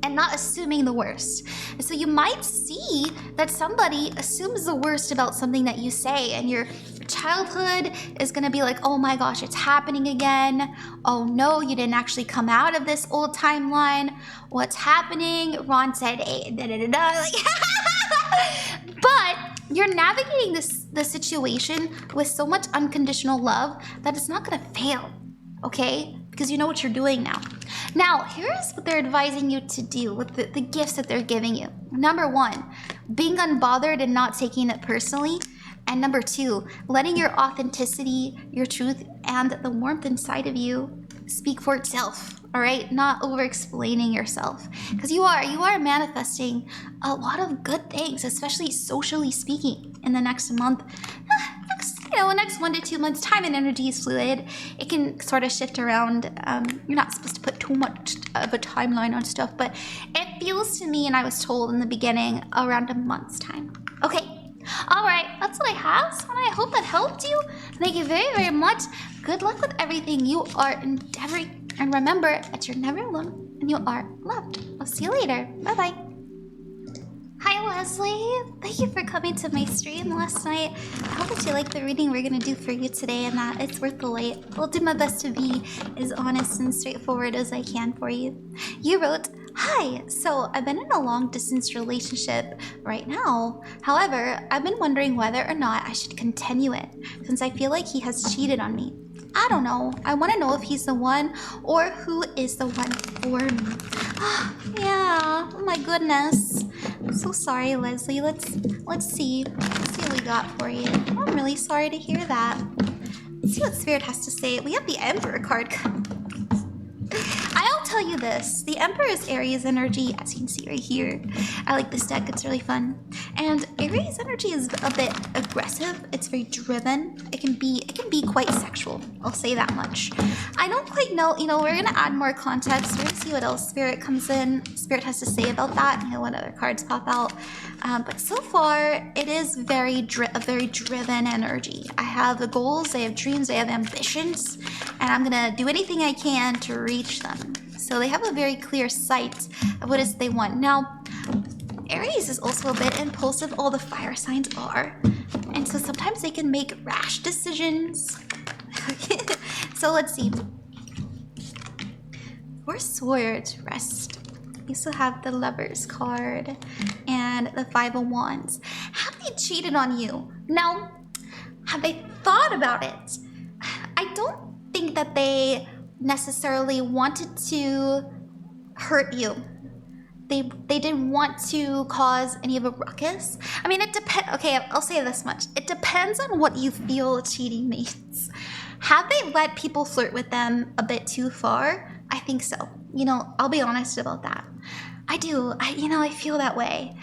And not assuming the worst. And so you might see that somebody assumes the worst about something that you say, and your childhood is gonna be like, oh my gosh, it's happening again. Oh no, you didn't actually come out of this old timeline. What's happening? Ron said A, Like, but you're navigating the situation with so much unconditional love that it's not gonna fail, okay? Because you know what you're doing now. Now, here's what they're advising you to do with the gifts that they're giving you. Number one, being unbothered and not taking it personally. And number two, letting your authenticity, your truth, and the warmth inside of you speak for itself, all right? Not over-explaining yourself. Because you are manifesting a lot of good things, especially socially speaking, in the next month. Next 1 to 2 months. Time and energy is fluid. It can sort of shift around. You're not supposed to put too much of a timeline on stuff, but it feels to me, and I was told in the beginning, around a month's time. Okay. All right, that's what I have, so I hope that helped you. Thank you very, very much. Good luck with everything you are endeavoring. And remember that you're never alone and you are loved. I'll see you later. Bye-bye. Hi, Leslie. Thank you for coming to my stream last night. I hope that you like the reading we're going to do for you today and that it's worth the wait. I'll do my best to be as honest and straightforward as I can for you. You wrote, hi, so I've been in a long-distance relationship right now. However, I've been wondering whether or not I should continue it since I feel like he has cheated on me. I don't know. I want to know if he's the one or who is the one for me. Yeah. Oh my goodness. I'm so sorry, Leslie. Let's see. Let's see what we got for you. I'm really sorry to hear that. Let's see what Spirit has to say. We have the Emperor card. I'll tell you this. The Emperor is Aries energy, as you can see right here. I like this deck. It's really fun. And Aries energy is a bit aggressive. It's very driven. It can be quite sexual. I'll say that much. I don't quite know. We're gonna add more context. We're gonna see what else Spirit comes in. Spirit has to say about that. What other cards pop out. But so far, it is a very driven energy. I have goals. I have dreams. I have ambitions, and I'm gonna do anything I can to reach them. So they have a very clear sight of what it is they want. Now, Aries is also a bit impulsive. All the fire signs are. And so sometimes they can make rash decisions. So let's see. Four Swords, rest. You still have the Lovers card and the Five of Wands. Have they cheated on you? Now, have they thought about it? I don't think that they necessarily wanted to hurt you. They didn't want to cause any of a ruckus. I mean, it depends. Okay, I'll say this much. It depends on what you feel cheating means. Have they let people flirt with them a bit too far? I think so. I'll be honest about that. I do. I feel that way.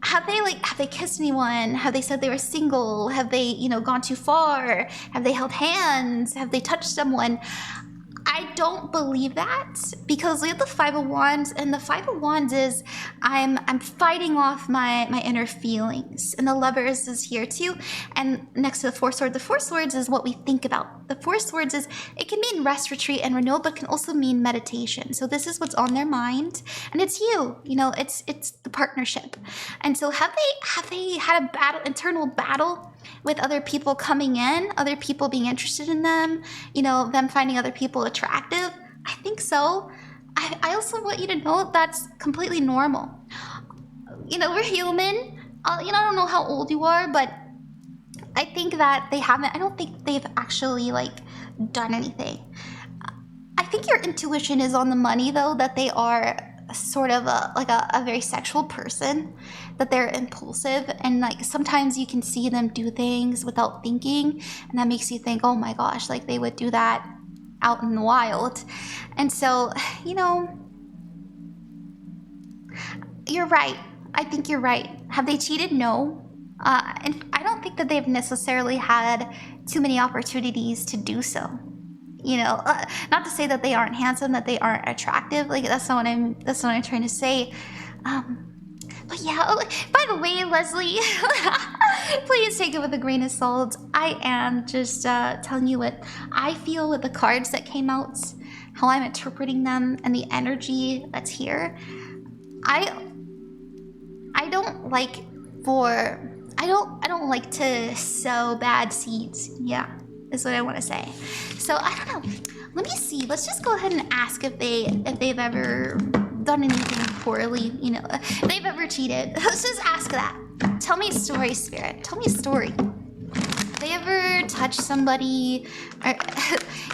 have they kissed anyone? Have they said they were single? Have they, you know, gone too far? Have they held hands? Have they touched someone? I don't believe that, because we have the Five of Wands, and the Five of Wands is I'm fighting off my inner feelings, and the Lovers is here too. And next to the Four Swords is what we think about. The Four Swords is, it can mean rest, retreat, and renewal, but can also mean meditation. So this is what's on their mind, and it's you. You know, it's the partnership. And so have they had a internal battle with other people coming in, other people being interested in them, you know, them finding other people attractive? I think so. I also want you to know that's completely normal. You know, we're human. You know, I don't know how old you are, but I think that I don't think they've actually like done anything. I think your intuition is on the money though, that they are sort of a very sexual person, that they're impulsive, and like sometimes you can see them do things without thinking, and that makes you think, oh my gosh, like they would do that out in the wild. And so, you know, you're right. I think you're right. Have they cheated? No. And I don't think that they've necessarily had too many opportunities to do so. You know, not to say that they aren't handsome, that they aren't attractive. Like that's not what I'm trying to say. But yeah. Oh, by the way, Leslie, please take it with a grain of salt. I am just telling you what I feel with the cards that came out, how I'm interpreting them, and the energy that's here. I don't like to sow bad seeds. Yeah. Is what I want to say. So I don't know. Let me see. Let's just go ahead and ask if they've ever done anything poorly. You know, if they've ever cheated. Let's just ask that. Tell me a story, Spirit. Tell me a story. Have they ever touched somebody? Or,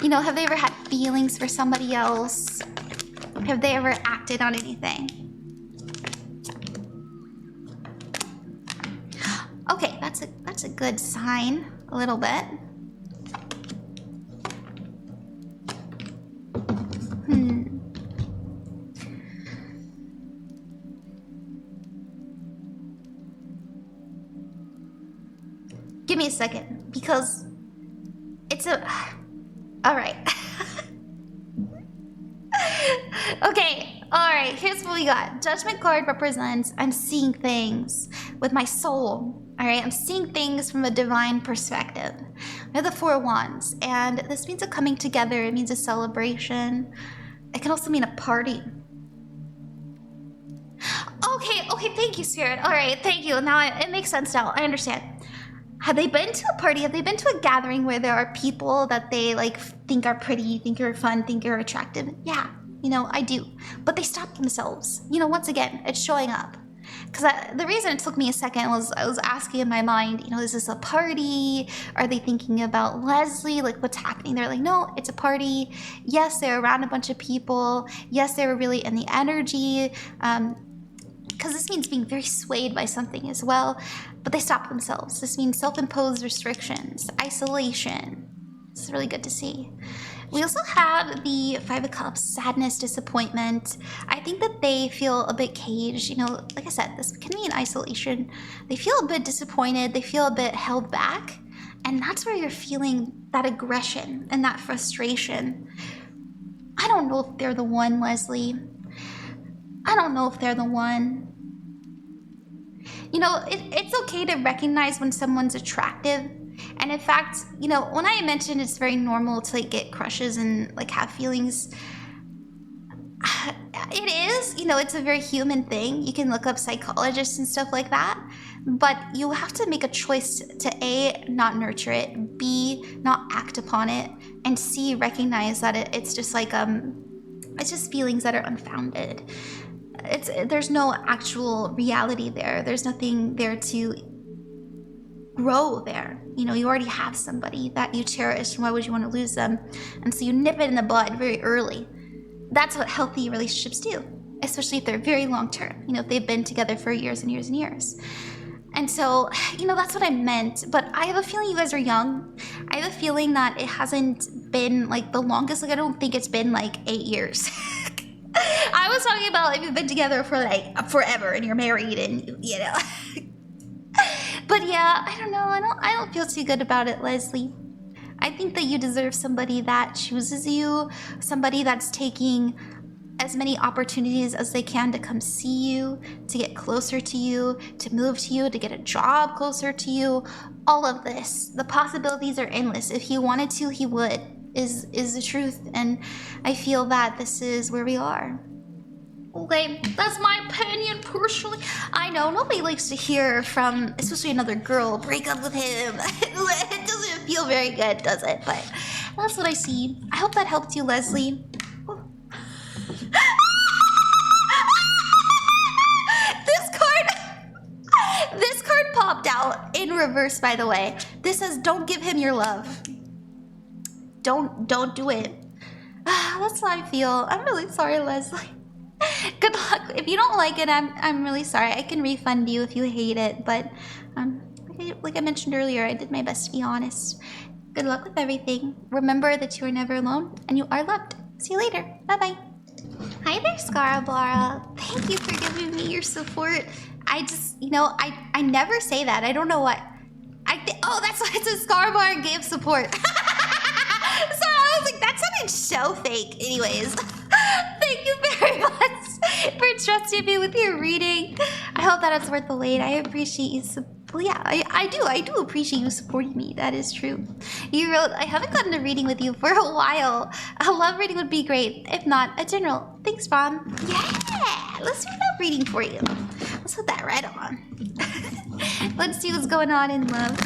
you know, have they ever had feelings for somebody else? Have they ever acted on anything? Okay, that's a good sign. A little bit. Give me a second, because it's a... All right. Okay, all right, here's what we got. Judgment card represents I'm seeing things with my soul. All right, I'm seeing things from a divine perspective. We have the Four of Wands, and this means a coming together. It means a celebration. It can also mean a party. Okay, thank you, Spirit. All right, thank you. Now it makes sense now. I understand. Have they been to a party? Have they been to a gathering where there are people that they like think are pretty, think you're fun, think you're attractive? Yeah, you know, I do. But they stop themselves. You know, once again, it's showing up. Because the reason it took me a second was I was asking in my mind, you know, is this a party? Are they thinking about Leslie? Like, what's happening? They're like, no, it's a party. Yes, they're around a bunch of people. Yes, they were really in the energy. Because this means being very swayed by something as well. But they stop themselves. This means self-imposed restrictions, isolation. It's really good to see. We also have the Five of Cups, sadness, disappointment. I think that they feel a bit caged. You know, like I said, this can mean isolation. They feel a bit disappointed. They feel a bit held back. And that's where you're feeling that aggression and that frustration. I don't know if they're the one, Leslie. I don't know if they're the one. You know, it's okay to recognize when someone's attractive. And in fact, you know, when I mentioned it's very normal to like get crushes and like have feelings, it is, you know, it's a very human thing. You can look up psychologists and stuff like that, but you have to make a choice to A, not nurture it, B, not act upon it, and C, recognize that it's just like, it's just feelings that are unfounded. There's no actual reality there. There's nothing there to grow there. You know, you already have somebody that you cherish, and why would you want to lose them? And so you nip it in the bud very early. That's what healthy relationships do, especially if they're very long term, you know, if they've been together for years and years and years. And so, you know, that's what I meant. But I have a feeling you guys are young. I have a feeling that it hasn't been like the longest, like I don't think it's been like 8 years. I was talking about if you've been together for like forever and you're married and you know. But yeah, I don't know. I don't feel too good about it, Leslie. I think that you deserve somebody that chooses you, somebody that's taking as many opportunities as they can to come see you, to get closer to you, to move to you, to get a job closer to you. All of this, the possibilities are endless. If he wanted to, he would, is the truth. And I feel that this is where we are. Okay, that's my opinion personally. I know nobody likes to hear from, especially another girl, break up with him. It doesn't feel very good, does it? But that's what I see. I hope that helped you, Leslie. This card popped out in reverse, by the way. This says, don't give him your love. Don't do it. That's how I feel. I'm really sorry, Leslie. Good luck. If you don't like it, I'm really sorry. I can refund you if you hate it, but like I mentioned earlier, I did my best to be honest. Good luck with everything. Remember that you are never alone and you are loved. See you later. Bye-bye. Hi there, Scarabara. Thank you for giving me your support. I just, you know, I never say that. I don't know what. Oh, that's why it says Scarabara gave support. So I was like, that sounded so fake. Anyways, thank you very much for trusting me with your reading. I hope that it's worth the wait. I appreciate you. Well, yeah, I do appreciate you supporting me. That is true. You wrote, I haven't gotten a reading with you for a while. A love reading would be great. If not, a general. Thanks, Ron. Yeah, let's do that reading for you. Let's put that right on. Let's see what's going on in love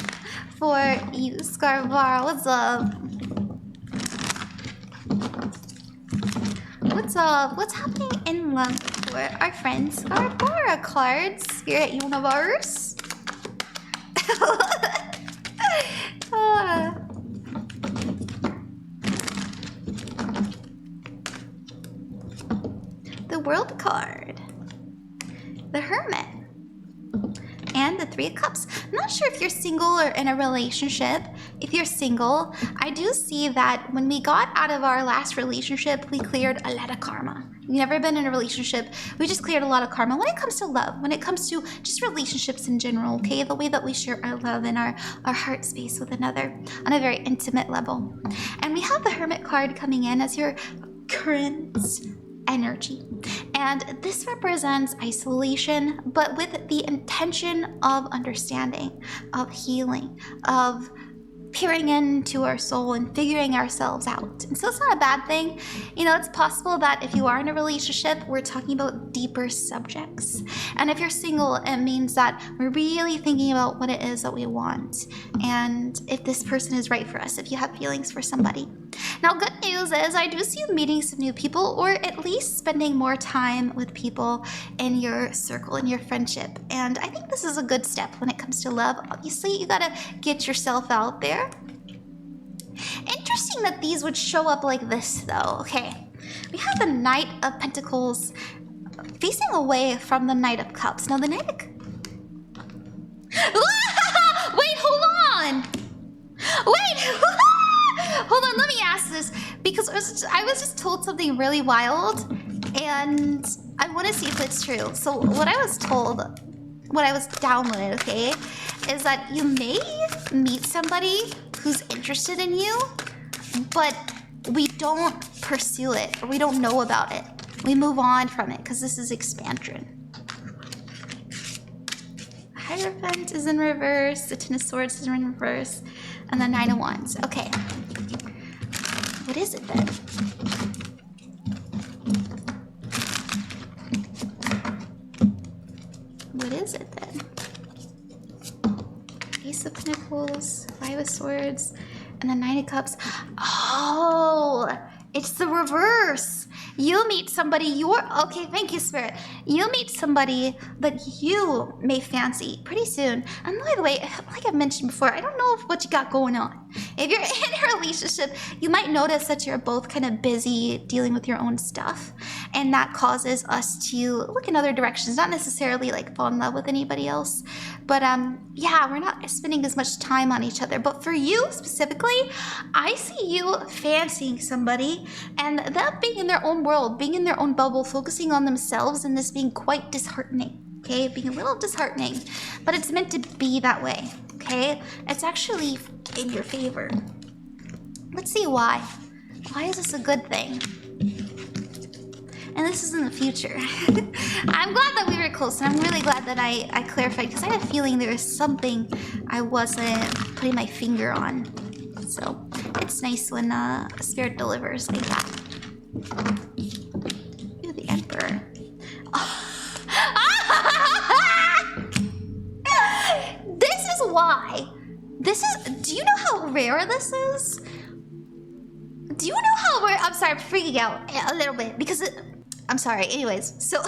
for you, Scarabara. What's up? What's up? What's happening in love for our friend Scarabara cards? Spirit Universe. The World card, the Hermit, and the Three of Cups. I'm not sure if you're single or in a relationship. If you're single, I do see that when we got out of our last relationship, we cleared a lot of karma. We've never been in a relationship. We just cleared a lot of karma when it comes to love, when it comes to just relationships in general, okay? The way that we share our love and our heart space with another on a very intimate level. And we have the Hermit card coming in as your current energy. And this represents isolation, but with the intention of understanding, of healing, of peering into our soul and figuring ourselves out. And so it's not a bad thing. You know, it's possible that if you are in a relationship, we're talking about deeper subjects. And if you're single, it means that we're really thinking about what it is that we want and if this person is right for us, if you have feelings for somebody. Now, good news is I do see you meeting some new people, or at least spending more time with people in your circle, in your friendship. And I think this is a good step when it comes to love. Obviously, you gotta get yourself out there. Interesting that these would show up like this, though. Okay, we have the Knight of Pentacles facing away from the Knight of Cups. Now, the Knight of... Wait, hold on! Wait! Hold on, let me ask this, because I was just told something really wild, and I want to see if it's true. So what I was told, what I was downloaded, okay, is that you may meet somebody who's interested in you, but we don't pursue it, or we don't know about it. We move on from it, because this is expansion. Hierophant is in reverse, the Ten of Swords is in reverse, and the Nine of Wands. Okay. What is it then? What is it then? Ace of Pentacles, Five of Swords, and the Nine of Cups. Oh, it's the reverse. You meet somebody okay, thank you, Spirit. You meet somebody that you may fancy pretty soon. And by the way, like I mentioned before, I don't know what you got going on. If you're in a relationship, you might notice that you're both kind of busy dealing with your own stuff, and that causes us to look in other directions, not necessarily like fall in love with anybody else, but yeah, we're not spending as much time on each other. But for you specifically, I see you fancying somebody and them being in their own world, being in their own bubble, focusing on themselves, and this being quite disheartening. Okay, being a little disheartening, but it's meant to be that way. Okay, it's actually in your favor. Let's see why. Why is this a good thing? And this is in the future. I'm glad that we were close, and I'm really glad that I clarified, because I had a feeling there was something I wasn't putting my finger on. So it's nice when a spirit delivers like that. You're the Emperor. Oh. This is why. Do you know how rare this is? Do you know how rare? I'm sorry, I'm freaking out a little bit because I'm sorry. Anyways, so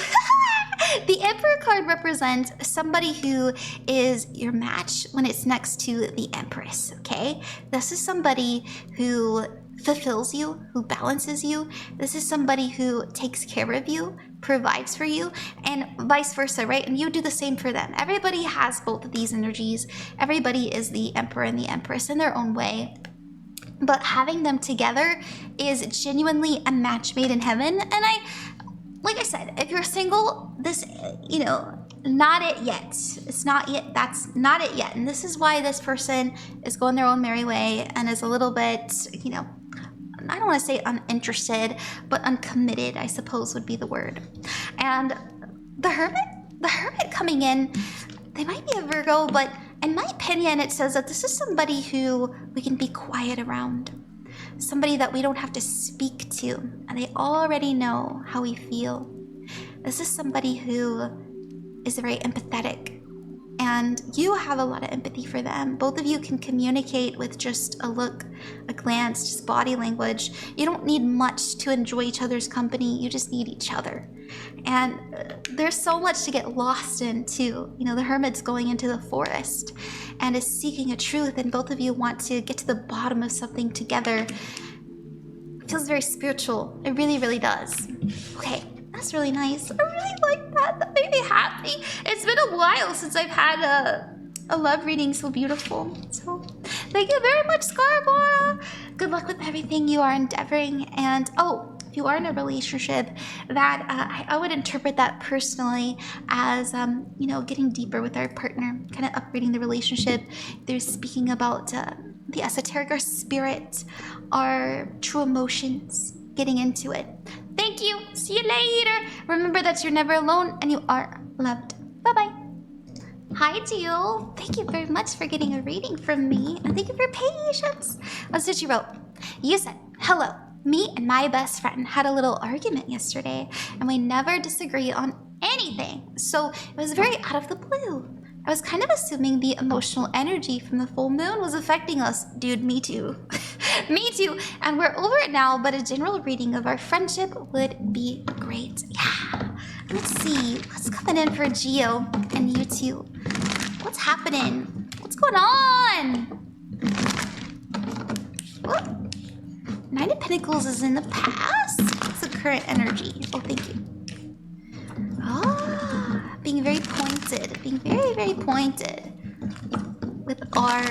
the Emperor card represents somebody who is your match when it's next to the Empress, okay? This is somebody who fulfills you, who balances you. This is somebody who takes care of you, provides for you, and vice versa, right? And you do the same for them. Everybody has both of these energies. Everybody is the Emperor and the Empress in their own way. But having them together is genuinely a match made in heaven. And like I said, if you're single, this, you know, not it yet. It's not yet. That's not it yet. And this is why this person is going their own merry way and is a little bit, you know, I don't want to say uninterested, but uncommitted, I suppose would be the word. And the Hermit coming in, they might be a Virgo, but in my opinion, it says that this is somebody who we can be quiet around. Somebody that we don't have to speak to, and they already know how we feel. This is somebody who is very empathetic, and you have a lot of empathy for them. Both of you can communicate with just a look, a glance, just body language. You don't need much to enjoy each other's company. You just need each other. And there's so much to get lost in too. You know, the Hermit's going into the forest and is seeking a truth, and both of you want to get to the bottom of something together. It feels very spiritual. It really, really does. Okay. That's really nice. I really like that. That made me happy. It's been a while since I've had a love reading so beautiful. So thank you very much, Scarabara. Good luck with everything you are endeavoring. And if you are in a relationship, that I would interpret that personally as you know, getting deeper with our partner, kind of upgrading the relationship. They're speaking about the esoteric, our spirit, our true emotions, getting into it. Thank you. See you later. Remember that you're never alone and you are loved. Bye-bye. Hi, Jill. Thank you very much for getting a reading from me. And thank you for your patience. That's what you wrote. You said, hello. Me and my best friend had a little argument yesterday, and we never disagreed on anything. So it was very out of the blue. I was kind of assuming the emotional energy from the full moon was affecting us. Dude, me too. Me too. And we're over it now, but a general reading of our friendship would be great. Yeah. Let's see. What's coming in for Geo and you two? What's happening? What's going on? What? Nine of Pentacles is in the past. What's the current energy? Oh, thank you. Being very pointed. Being very, very pointed with our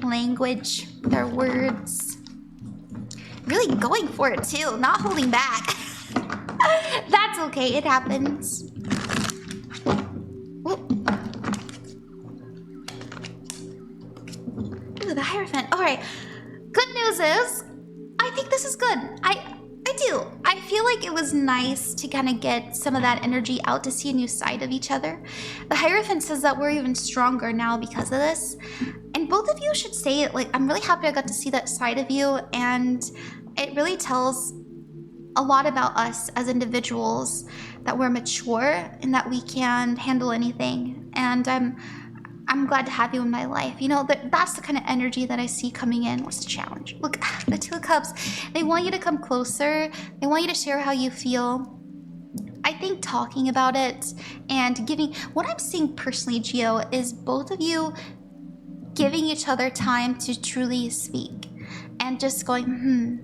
language, with our words. Really going for it too, not holding back. That's okay, it happens. Ooh, the Hierophant. Alright, good news is, I think this is good. I do. I feel like it was nice to kind of get some of that energy out, to see a new side of each other. The Hierophant says that we're even stronger now because of this. And both of you should say it, like, I'm really happy I got to see that side of you, and it really tells a lot about us as individuals, that we're mature and that we can handle anything. And I'm glad to have you in my life. You know, that's the kind of energy that I see coming in. What's the challenge? Look, the Two of Cups. They want you to come closer. They want you to share how you feel. I think talking about it and giving... What I'm seeing personally, Geo, is both of you giving each other time to truly speak. and just going,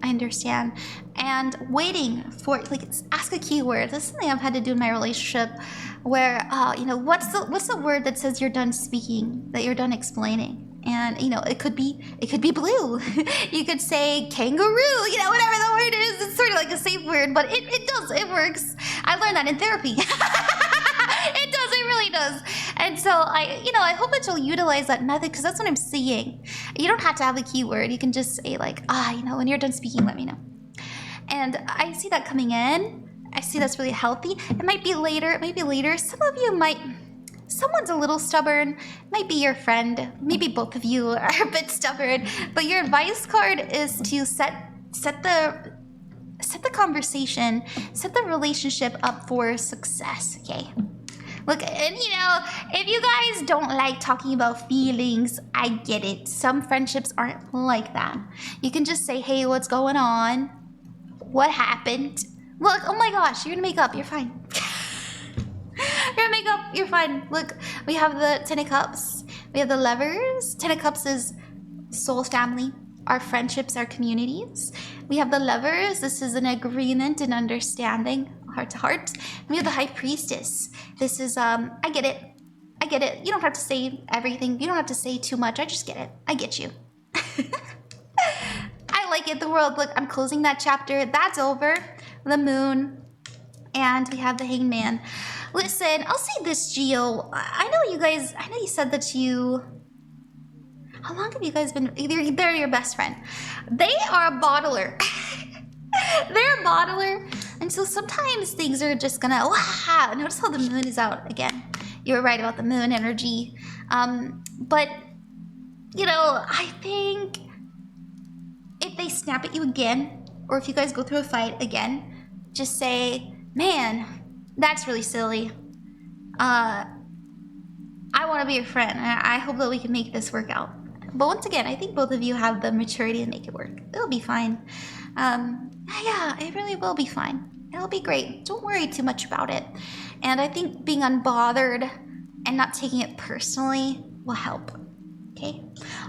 I understand, and waiting for, like, ask a keyword. This is something I've had to do in my relationship, where you know, what's the word that says you're done speaking, that you're done explaining? And you know, it could be blue. You could say kangaroo, you know, whatever the word is. It's sort of like a safe word, but it works. I learned that in therapy. It really does. And so I hope that you'll utilize that method, because that's what I'm seeing. You don't have to have a keyword. You can just say like, you know, when you're done speaking, let me know. And I see that coming in. I see that's really healthy. It might be later. Some of you someone's a little stubborn. It might be your friend. Maybe both of you are a bit stubborn. But your advice card is to set the conversation, set the relationship up for success, okay? Look, and you know, if you guys don't like talking about feelings, I get it. Some friendships aren't like that. You can just say, hey, what's going on? What happened? Look, oh my gosh, you're gonna make up, you're fine. You're gonna make up, you're fine. Look, we have the Ten of Cups. We have the Lovers. Ten of Cups is soul family, our friendships, our communities. We have the Lovers. This is an agreement and understanding, heart to heart. We have the High Priestess. This is, I get it. You don't have to say everything. You don't have to say too much. I just get it. I get you. I like it. The world. Look, I'm closing that chapter. That's over. The Moon. And we have the Hangman. Listen, I'll say this, Geo. I know you said that you... How long have you guys been... They're your best friend. They are a bottler. They're a bottler. And so sometimes things are just gonna... Wow! Notice how the moon is out again. You were right about the moon energy. But, you know, I think if they snap at you again, or if you guys go through a fight again, just say, man, that's really silly. I want to be your friend. I hope that we can make this work out. But once again, I think both of you have the maturity to make it work. It'll be fine. Yeah, it really will be fine. It'll be great. Don't worry too much about it. And I think being unbothered and not taking it personally will help. Okay?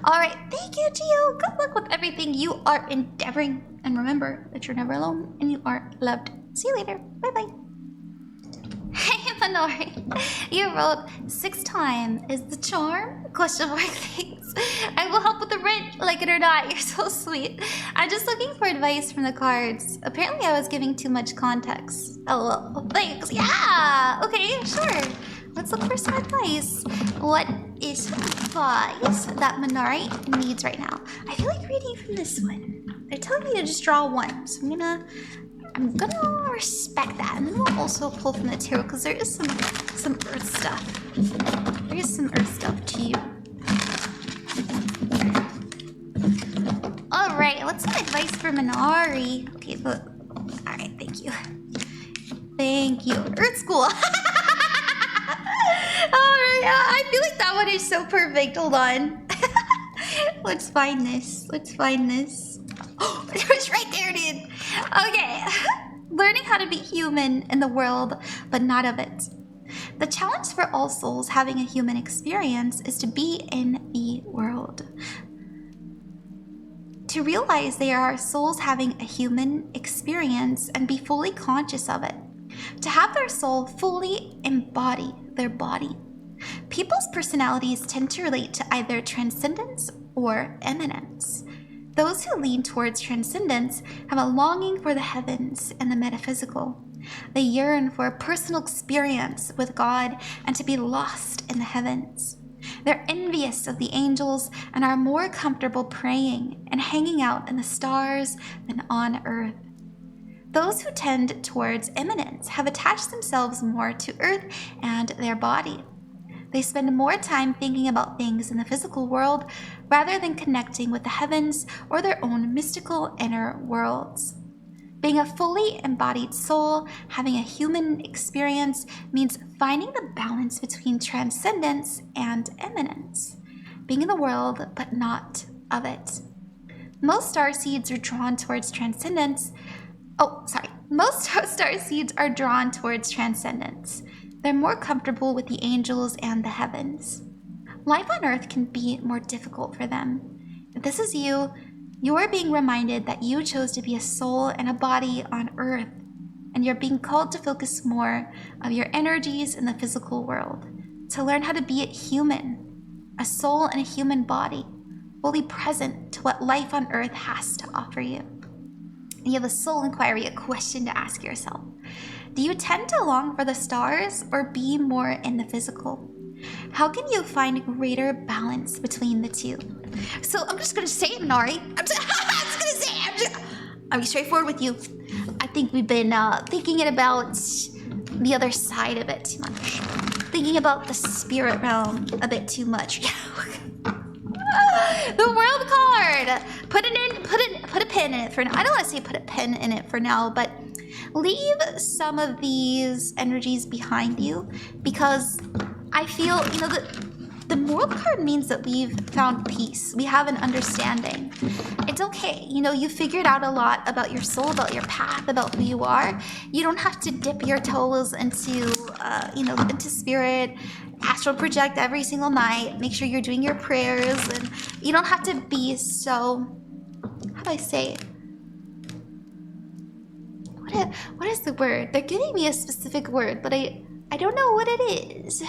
Alright, thank you, Gio. Good luck with everything you are endeavoring. And remember that you're never alone and you are loved. See you later. Bye-bye. Hey, Manari. You wrote, 6 time is the charm? Question mark, thanks. I will help with the rent, like it or not. You're so sweet. I'm just looking for advice from the cards. Apparently I was giving too much context. Oh, thanks. Yeah. Okay, sure. Let's look for some advice. What is advice that Manari needs right now? I feel like reading from this one. They're telling me to just draw one. So I'm gonna respect that. And then we'll also pull from the tarot because there is some earth stuff. There is some earth stuff to you. Alright, let's get advice for Manari. Okay, but alright, thank you. Thank you. Earth School. Alright, I feel like that one is so perfect. Hold on. Let's find this. Oh, it was right there, dude. Okay. Learning how to be human in the world, but not of it. The challenge for all souls having a human experience is to be in the world. To realize they are souls having a human experience and be fully conscious of it. To have their soul fully embody their body. People's personalities tend to relate to either transcendence or eminence. Those who lean towards transcendence have a longing for the heavens and the metaphysical. They yearn for a personal experience with God and to be lost in the heavens. They're envious of the angels and are more comfortable praying and hanging out in the stars than on earth. Those who tend towards eminence have attached themselves more to earth and their body. They spend more time thinking about things in the physical world rather than connecting with the heavens or their own mystical inner worlds. Being a fully embodied soul, having a human experience, means finding the balance between transcendence and eminence. Being in the world, but not of it. Most starseeds are drawn towards transcendence. Most starseeds are drawn towards transcendence. They're more comfortable with the angels and the heavens. Life on Earth can be more difficult for them. If this is you, You're being reminded that you chose to be a soul and a body on Earth, and you're being called to focus more of your energies in the physical world, to learn how to be a human, a soul and a human body, fully present to what life on Earth has to offer you. And you have a soul inquiry, a question to ask yourself. Do you tend to long for the stars or be more in the physical? How can you find greater balance between the two? So I'm just gonna say it, Manari. I'm just gonna say it. I'll be straightforward with you. I think we've been thinking about the other side of it too much. Thinking about the spirit realm a bit too much. The world card. Put a pin in it for now. I don't want to say put a pin in it for now, but leave some of these energies behind you, because I feel, the world card means that we've found peace. We have an understanding. It's okay. You figured out a lot about your soul, about your path, about who you are. You don't have to dip your toes into, into spirit, astral project every single night. Make sure you're doing your prayers, and you don't have to be so, how do I say it? What is the word? They're giving me a specific word, but I don't know what it is.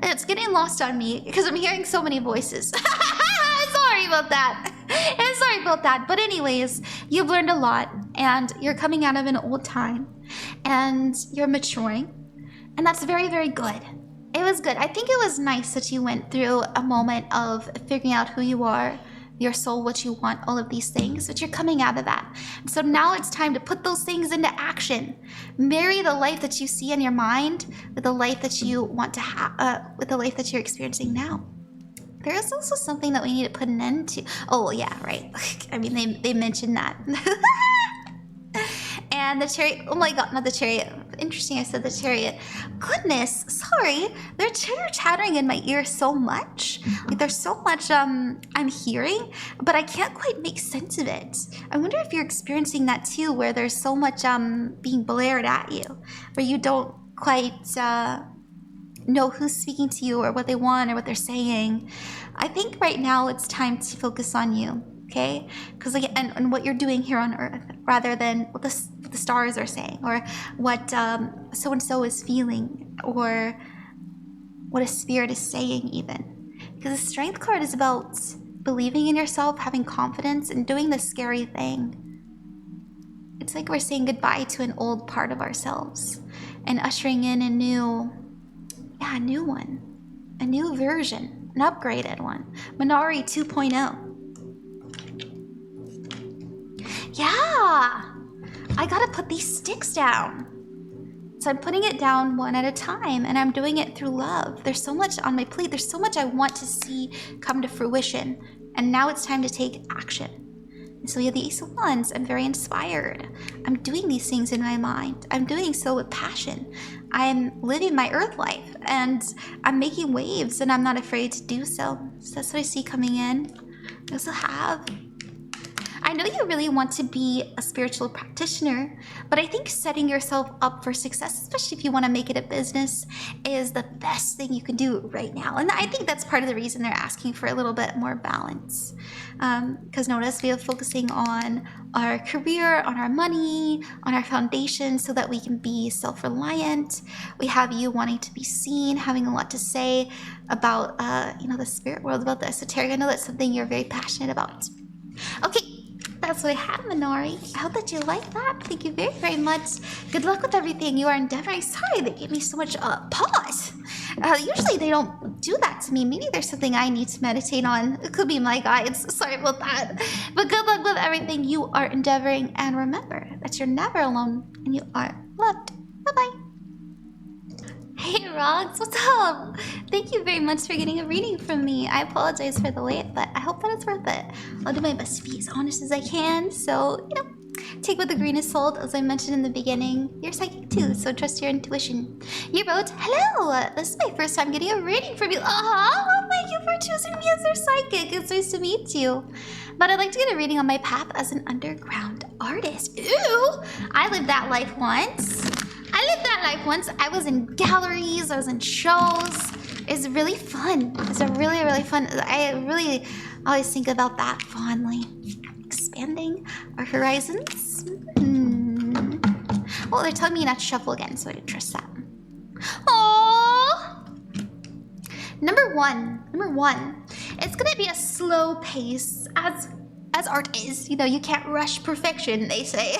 It's getting lost on me because I'm hearing so many voices. Sorry about that. But anyways, you've learned a lot, and you're coming out of an old time, and you're maturing, and that's very, very good. It was good. I think it was nice that you went through a moment of figuring out who you are, your soul, what you want, all of these things, but you're coming out of that. So now it's time to put those things into action. Marry the life that you see in your mind with the life that you want to have, with the life that you're experiencing now. There is also something that we need to put an end to. Oh yeah, right. I mean, they mentioned that. And the chariot, oh my god, not the chariot. Interesting, I said the chariot. Goodness, sorry. They're chattering in my ear so much. Like, there's so much I'm hearing, but I can't quite make sense of it. I wonder if you're experiencing that too, where there's so much being blared at you, where you don't quite know who's speaking to you or what they want or what they're saying. I think right now it's time to focus on you. Okay, because and what you're doing here on Earth, rather than what the stars are saying, or what so and so is feeling, or what a spirit is saying, even. Because the Strength card is about believing in yourself, having confidence, and doing the scary thing. It's like we're saying goodbye to an old part of ourselves and ushering in a new one, a new version, an upgraded one, Manari 2.0. Yeah, I gotta put these sticks down. So I'm putting it down one at a time, and I'm doing it through love. There's so much on my plate. There's so much I want to see come to fruition, and now it's time to take action. And so you have the Ace of Wands. I'm very inspired. I'm doing these things in my mind. I'm doing so with passion. I'm living my Earth life, and I'm making waves, and I'm not afraid to do so. So that's what I see coming in. I also have, I know you really want to be a spiritual practitioner, but I think setting yourself up for success, especially if you want to make it a business, is the best thing you can do right now. And I think that's part of the reason they're asking for a little bit more balance. Because notice we are focusing on our career, on our money, on our foundation, so that we can be self-reliant. We have you wanting to be seen, having a lot to say about the spirit world, about the esoteric. I know that's something you're very passionate about. Okay. That's what I have, Manari. I hope that you like that. Thank you very, very much. Good luck with everything you are endeavoring. Sorry they gave me so much pause. Usually they don't do that to me. Maybe there's something I need to meditate on. It could be my guides. Sorry about that. But good luck with everything you are endeavoring. And remember that you're never alone and you are loved. Bye-bye. Hey, Rogs, what's up? Thank you very much for getting a reading from me. I apologize for the wait, but I hope that it's worth it. I'll do my best to be as honest as I can, so, take with a grain of salt. As I mentioned in the beginning, you're psychic too, so trust your intuition. You wrote, hello, this is my first time getting a reading from you. Well, thank you for choosing me as your psychic. It's nice to meet you. But I'd like to get a reading on my path as an underground artist. Ooh, I lived that life once. I was in galleries, I was in shows, is really fun. It's a really, really fun. I really always think about that fondly. Expanding our horizons. Well, they're telling me not to shuffle again, so I didn't trust that. Oh. Number one. It's gonna be a slow pace, as art is. You know, you can't rush perfection, they say.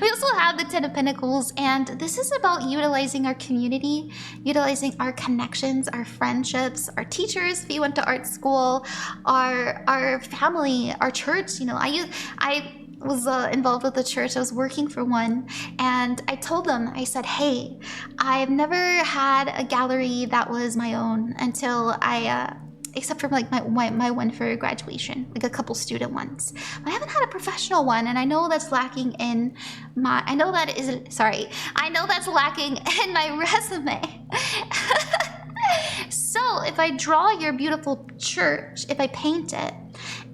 We also have the Ten of Pentacles, and this is about utilizing our community, utilizing our connections, our friendships, our teachers, if you went to art school, our family, our church. You know, I was involved with the church. I was working for one, and I told them, I said, hey, I've never had a gallery that was my own until except for like my one for graduation, like a couple student ones. But I haven't had a professional one, and I know that's lacking in my, I know that's lacking in my resume. So if I draw your beautiful church, if I paint it,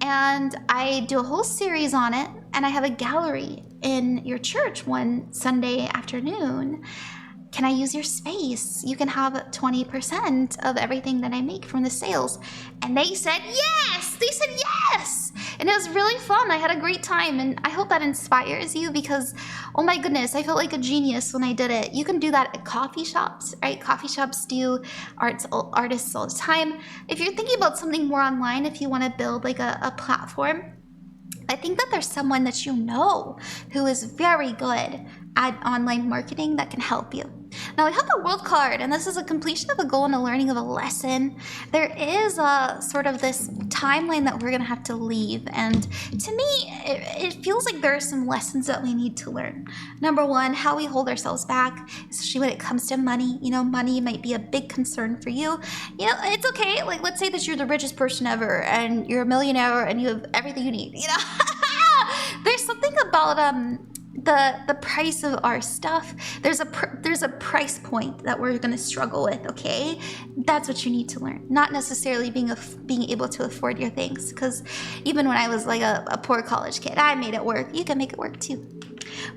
and I do a whole series on it, and I have a gallery in your church one Sunday afternoon, can I use your space? You can have 20% of everything that I make from the sales. And they said yes! They said yes! And it was really fun. I had a great time, and I hope that inspires you because, oh my goodness, I felt like a genius when I did it. You can do that at coffee shops, right? Coffee shops do artists all the time. If you're thinking about something more online, if you want to build like a platform, I think that there's someone that you know who is very good at online marketing that can help you. Now we have the World card, and this is a completion of a goal and a learning of a lesson. There is a sort of this timeline that we're gonna have to leave, and to me, it feels like there are some lessons that we need to learn. Number one, how we hold ourselves back, especially when it comes to money. You know, money might be a big concern for you. You know, it's okay. Like, let's say that you're the richest person ever, and you're a millionaire, and you have everything you need. You know, there's something about the price of our stuff. There's a price point that we're gonna struggle with. Okay, that's what you need to learn. Not necessarily being able to afford your things, because even when I was like a poor college kid, I made it work. You can make it work too.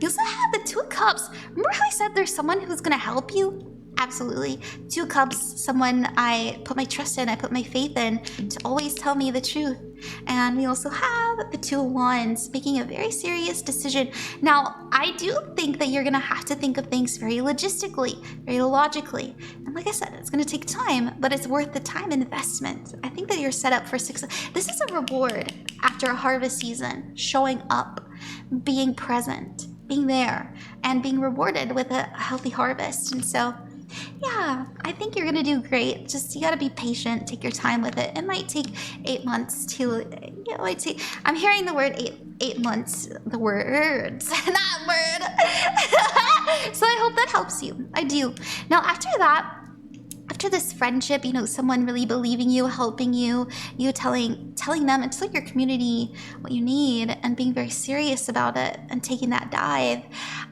We also have the Two of Cups. Remember how I said there's someone who's gonna help you? Absolutely. Two Cups, someone I put my trust in, I put my faith in to always tell me the truth. And we also have the Two of Wands, making a very serious decision. Now, I do think that you're gonna have to think of things very logistically, very logically. And like I said, it's gonna take time, but it's worth the time investment. I think that you're set up for success. This is a reward after a harvest season, showing up, being present, being there, and being rewarded with a healthy harvest. And so, yeah, I think you're gonna do great. Just, you gotta be patient, take your time with it. It might take 8 months to, you know, I'm hearing the word eight months, the words, not word. So I hope that helps you. I do. Now after that, after this friendship, you know, someone really believing you, helping you, you telling them and telling your community what you need and being very serious about it and taking that dive,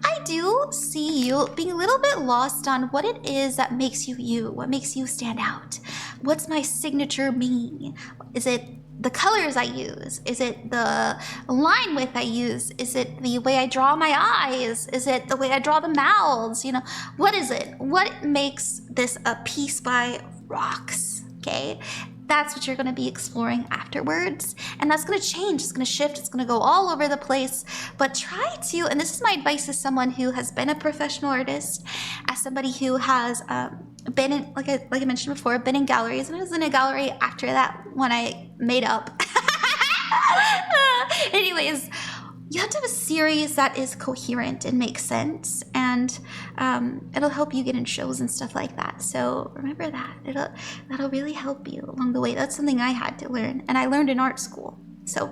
I do see you being a little bit lost on what it is that makes you you, what makes you stand out. What's my signature me? Is it the colors I use? Is it the line width I use? Is it the way I draw my eyes? Is it the way I draw the mouths? You know, what is it? What makes this a piece by rocks? Okay, that's what you're going to be exploring afterwards, and that's going to change. It's going to shift. It's going to go all over the place. But try to, and this is my advice as someone who has been a professional artist, as somebody who has been in, like I mentioned before, been in galleries, and I was in a gallery after that when I made up. Anyways, you have to have a series that is coherent and makes sense, and it'll help you get in shows and stuff like that. So remember that. That'll really help you along the way. That's something I had to learn, and I learned in art school. So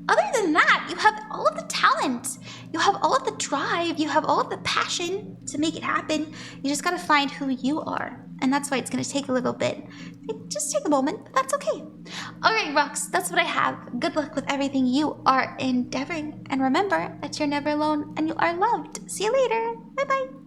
other than that, you have all of the talent, you have all of the drive, you have all of the passion to make it happen. You just gotta find who you are. And that's why it's gonna take a little bit. Just take a moment, but that's okay. All right, Rocks, that's what I have. Good luck with everything you are endeavoring. And remember that you're never alone and you are loved. See you later. Bye-bye.